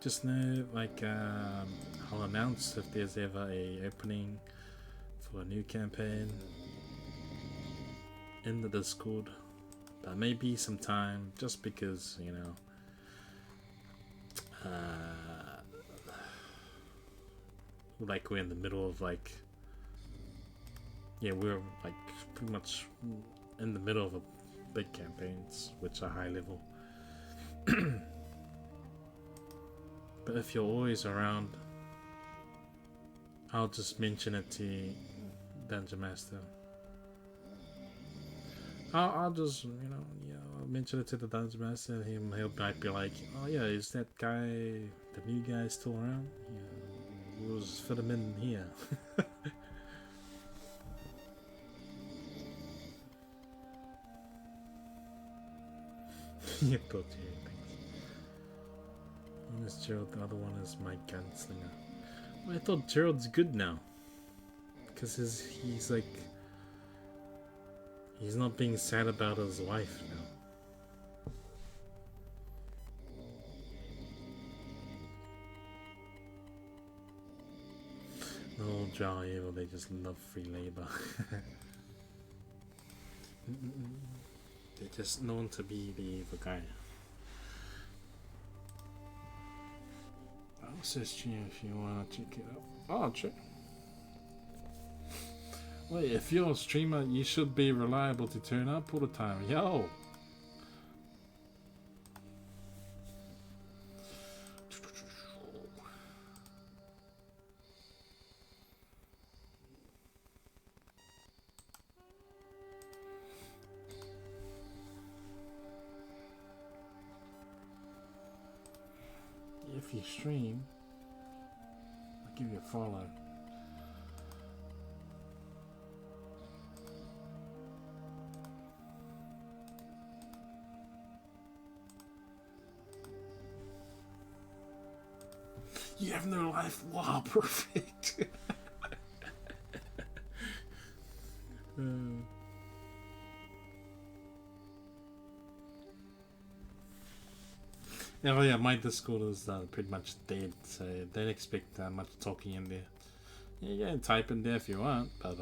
Just know, like, I'll announce if there's ever a opening for a new campaign in the Discord. But maybe sometime, just because, you know, like we're in the middle of like, yeah, we're like pretty much in the middle of a big campaigns, which are high level. But if you're always around, I'll just mention it to Dungeon Master. I'll just, you know, yeah, I'll mention it to the Dungeon Master, and he'll might be like, oh yeah, is that guy, the new guy, still around? Yeah, we'll just fit him in here. Yeah, thought you things. One is Gerald, the other one is my gunslinger. Well, I thought Gerald's good now, because he's like, he's not being sad about his wife now. No, Jar Evil, they just love free labor. They're just known to be the evil guy. I'll assist you if you want to check it out. Oh, check. Wait, if you're a streamer, you should be reliable to turn up all the time. Yo! If you stream, I'll give you a follow. You have no life. Wow, perfect. Yeah, well, yeah, my Discord is pretty much dead, so don't expect much talking in there. Yeah, you can type in there if you want, but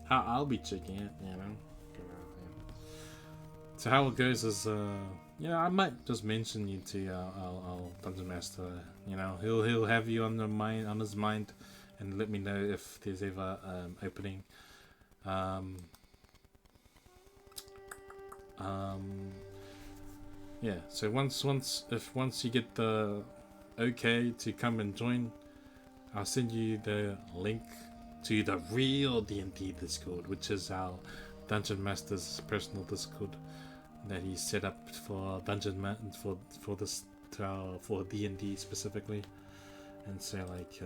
I'll be checking it, you know. So how it goes is, yeah, I might just mention you to our Dungeon Master. You know, he'll have you on his mind, and let me know if there's ever opening. Yeah. So once you get the okay to come and join, I'll send you the link to the real D&D Discord, which is our Dungeon Master's personal Discord that he set up for for D&D specifically. And so like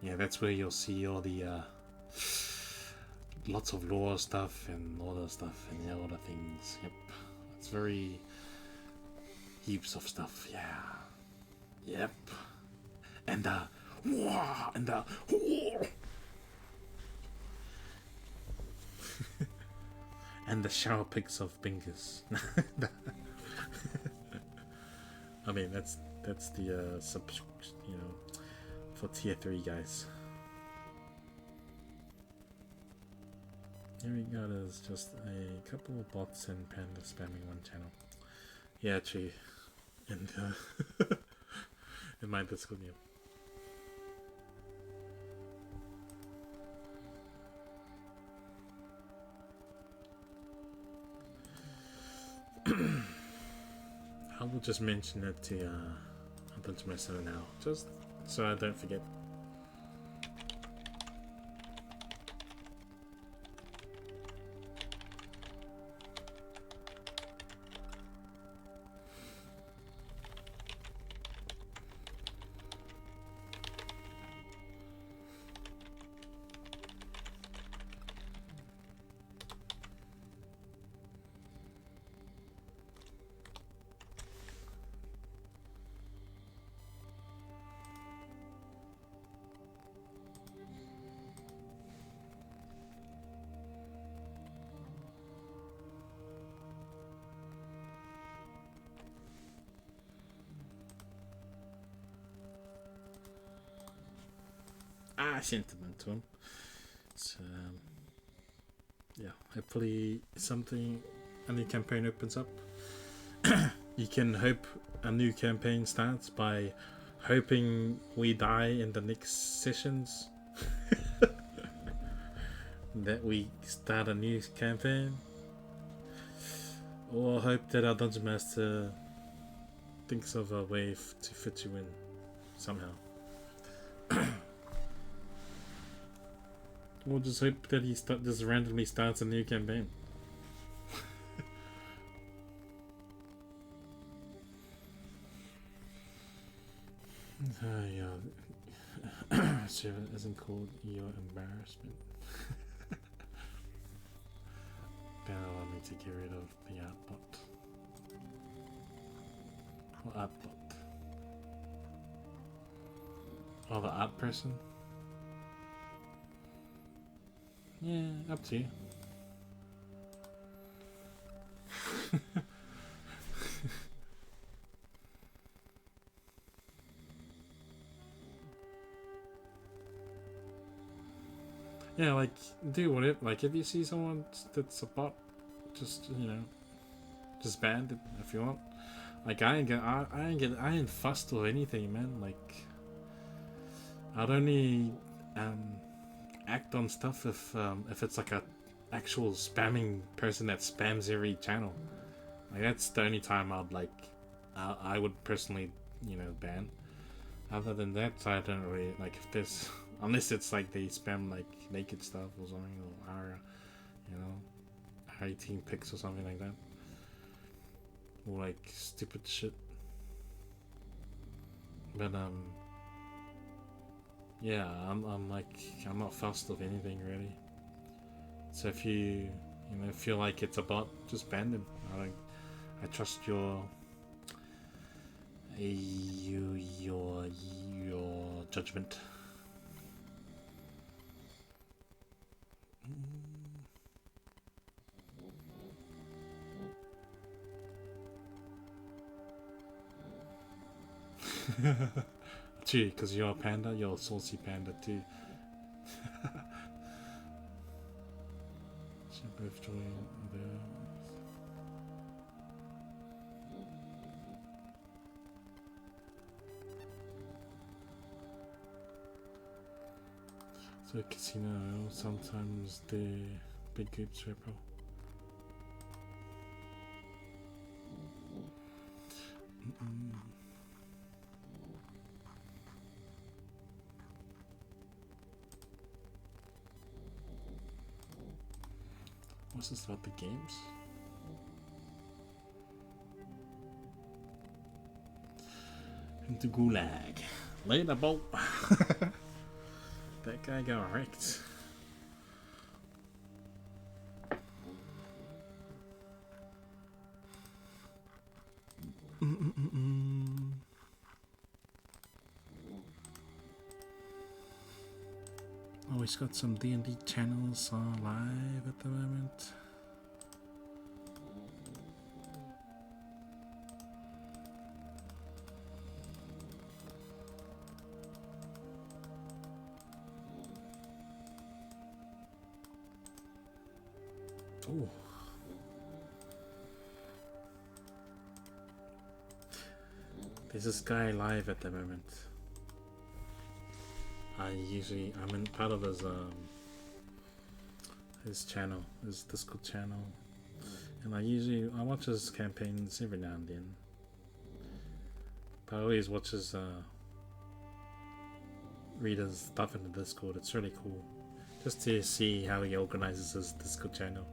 yeah, that's where you'll see all the lots of lore stuff and all the stuff and all the things. Yep, it's very heaps of stuff. Yeah, yep, and and the shower pics of Bingus. I mean, that's the subscription, you know, for tier 3 guys. Here we got is just a couple of bots and Panda spamming one channel. Yeah, true. And in my Discord, yeah. I will just mention it to Dungeon Master now, just so I don't forget. sent them to him. So yeah, hopefully a new campaign opens up. You can hope a new campaign starts by hoping we die in the next sessions. That we start a new campaign, or hope that our dungeon master thinks of a way to fit you in somehow. Or just hope that he just randomly starts a new campaign. Yeah. So it isn't called your embarrassment. Then allow me to get rid of the art bot. What art bot? Oh, the art person? Yeah, up to you. Yeah, like, do whatever. Like, if you see someone that's a bot, just, just ban it if you want. Like, I ain't fussed or anything, man. Like, I'd only act on stuff if it's like a actual spamming person that spams every channel. Like, that's the only time I would personally, ban. Other than that, I don't really like if there's unless it's like they spam like naked stuff or something, or our 18 pics or something like that, or like stupid shit. But yeah, I'm not fussed of anything really. So if you feel like it's a bot, just ban them. I trust your judgment. Gee, because you're a panda, you're a saucy panda too. Should both join there. So casino, sometimes the big groups repro. What's this about the games? Into Gulag. Later, boat. That guy got wrecked. Oh, he's got some D&D channels live at the moment. Oh. There's this guy live at the moment. I'm in part of his channel, his Discord channel, and I watch his campaigns every now and then. But I always watch his read his stuff in the Discord. It's really cool, just to see how he organizes his Discord channel.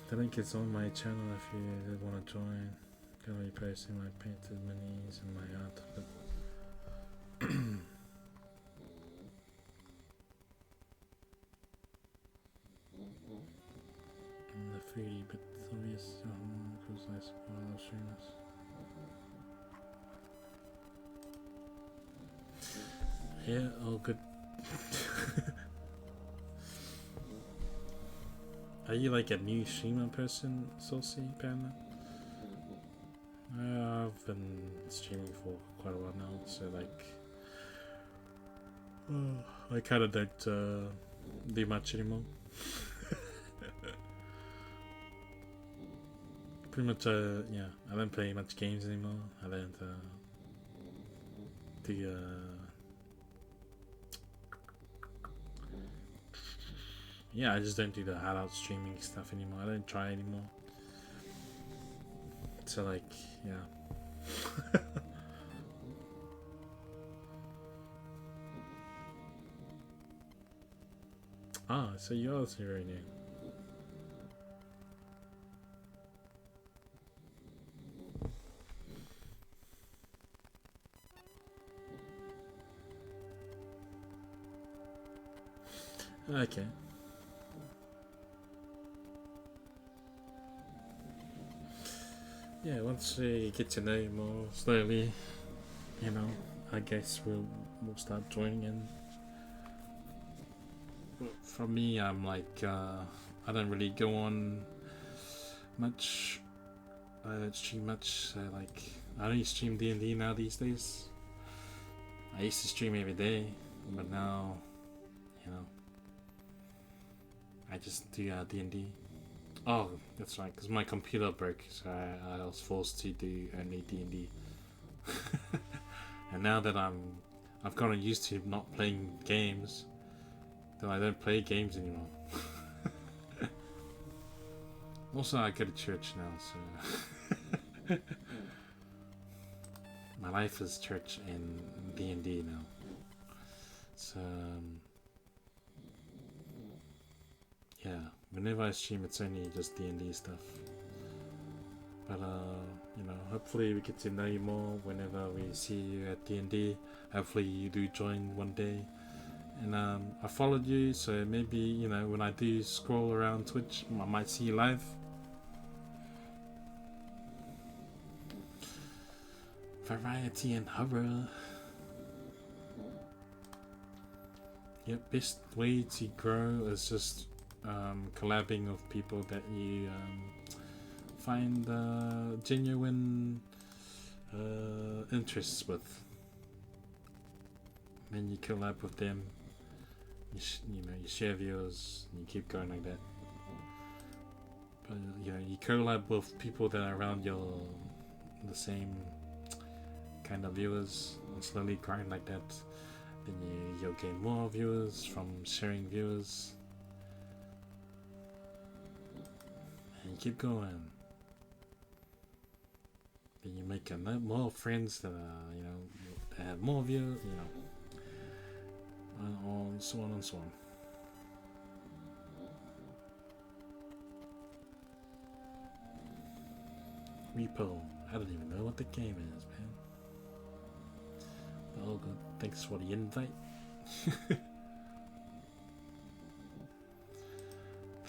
The link is on my channel if you want to join. Gonna be posting my painted minis and my art. But the 3D bit obvious because I spoil the streamers. Yeah, all good. Are you like a new streamer person, Saucy Panda? I've been streaming for quite a while now, so like I kind of don't do much anymore. Pretty much, yeah, I don't play much games anymore. I don't do, yeah, I just don't do the hard out streaming stuff anymore. I don't try anymore. So, like, yeah. Ah, so you're also very new. Okay. Yeah, once we get to know you more slowly, you know, I guess we'll start joining in. For me, I'm like, I don't really go on much. I don't stream much. So like, I only stream D&D now these days. I used to stream every day, but now, you know, I just do D&D. Oh, that's right, because my computer broke, so I was forced to do only D&D. And now that I've gotten used to not playing games, then I don't play games anymore. Also, I go to church now, so my life is church and D&D now. So yeah, whenever I stream, it's only just D&D stuff. But you know, hopefully we get to know you more whenever we see you at D&D. Hopefully you do join one day. And I followed you, so maybe, you know, when I do scroll around Twitch, I might see you live. Variety and horror. Yep, best way to grow is just collabing with people that you find genuine interests with. Then you collab with them. You know, you share views, and you keep going like that. But you know, you collab with people that are around the same kind of viewers, and slowly grind like that. Then you'll gain more viewers from sharing viewers, and you keep going. Then you make more friends that you know, that have more viewers, you know. And so on and so on. Repo. I don't even know what the game is, man. But all good. Thanks for the invite. The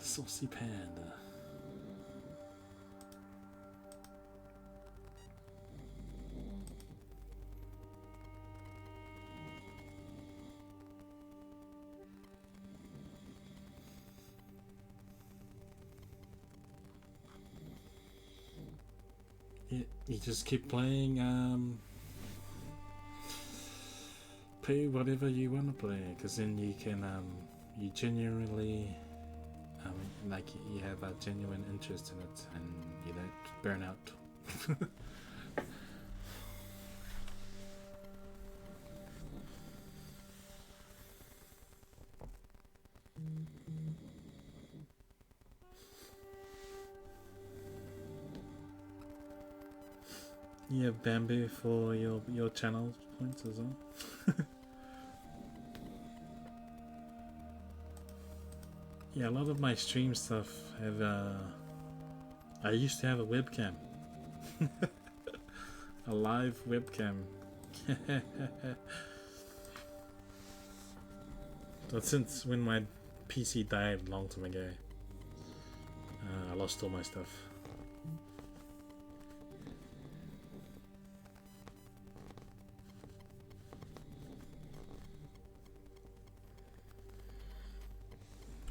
Saucy Panda. You just keep playing, play whatever you want to play, because then you can, you genuinely, like, you have a genuine interest in it, and you don't burn out. You have bamboo for your channel points as well. Yeah, a lot of my stream stuff have. I used to have a webcam, a live webcam. But since when my PC died a long time ago, I lost all my stuff.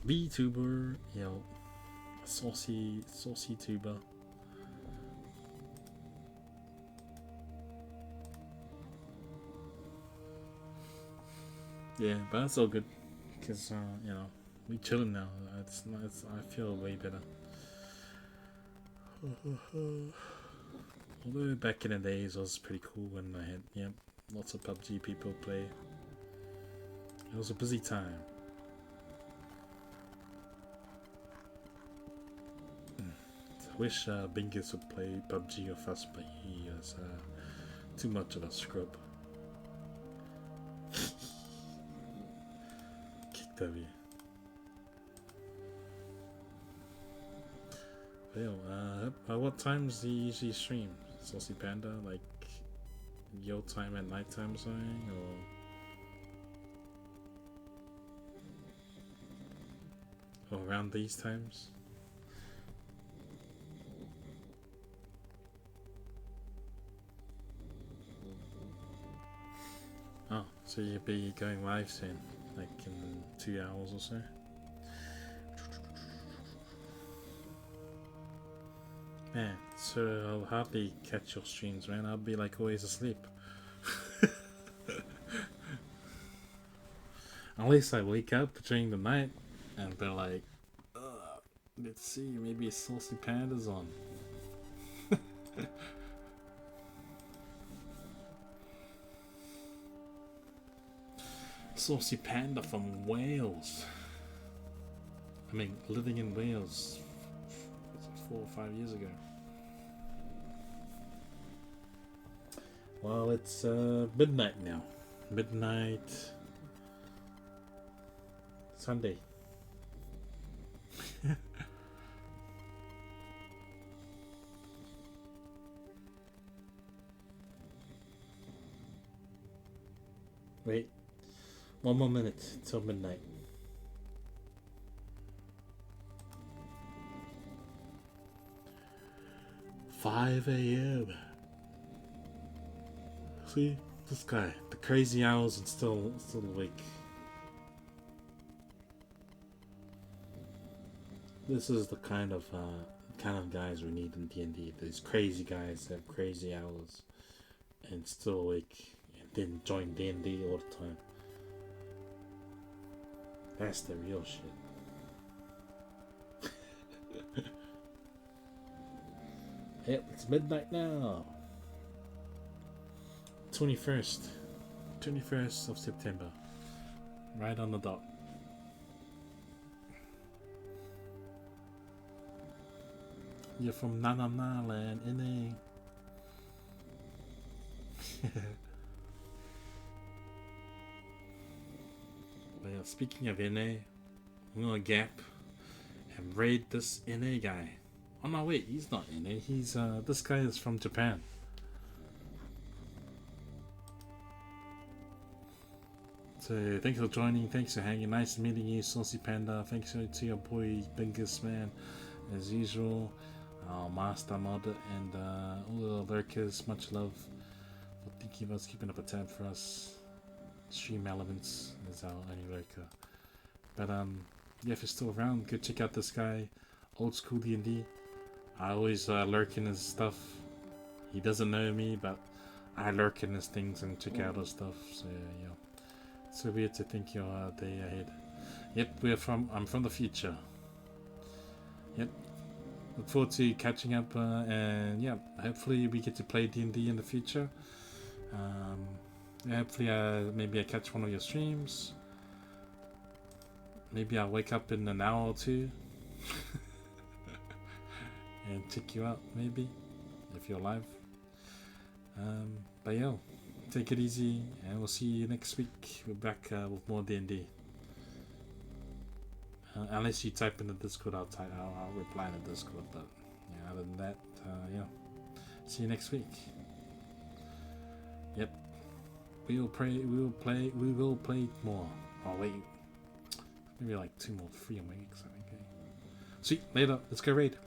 VTuber, yo, saucy tuber. Yeah, but that's all good because you know, we chilling now. I feel way better. Although back in the days it was pretty cool when I had lots of PUBG people play. It was a busy time. I wish Bingus would play PUBG with us, but he is too much of a scrub. Kicked over you. What times do you usually stream? Saucy Panda, like your time at night time or something, or around these times? Oh, so you'll be going live soon, like in 2 hours or so? Man, so I'll hardly catch your streams, man. I'll be like always asleep. Unless I wake up during the night and be like, let's see, maybe Saucy Panda's on. Saucy Panda from Wales. I mean, living in Wales 4 or 5 years ago. Well, it's midnight now. Midnight Sunday. Wait, 1 more minute till midnight. "5 a.m. See, this guy, the crazy hours and still awake. This is the kind of guys we need in D&D. These crazy guys that have crazy hours and still awake and then join D&D all the time. That's the real shit. Yep, it's midnight now. 21st of September. Right on the dot. You're from Na land, NA. Well, speaking of NA, I'm gonna gap and raid this NA guy. Oh no, wait, he's not NA. He's this guy is from Japan. So thanks for joining, thanks for hanging. Nice meeting you, Saucy Panda. Thanks to your boy Bingus, man, as usual. Master Mod and all the lurkers, much love for thinking of us, keeping up a tab for us. Stream Elements is our only lurker. But yeah, if you're still around, go check out this guy, old school D&D. I always lurk in his stuff. He doesn't know me, but I lurk in his things and check out his stuff. So yeah, so weird to think you're a day ahead. Yep, I'm from the future. Yep. Look forward to catching up, and yeah, hopefully we get to play D&D in the future. Hopefully, maybe I catch one of your streams. Maybe I'll wake up in an hour or two and check you out, maybe, if you're live. But yeah, take it easy, and we'll see you next week. We're back with more D&D. Unless you type in the Discord, I'll reply in the Discord. But yeah, other than that, yeah, see you next week. Yep, we will play more. Oh wait, maybe like 2 more, 3 more weeks. Okay. Sweet. Later. Let's go raid.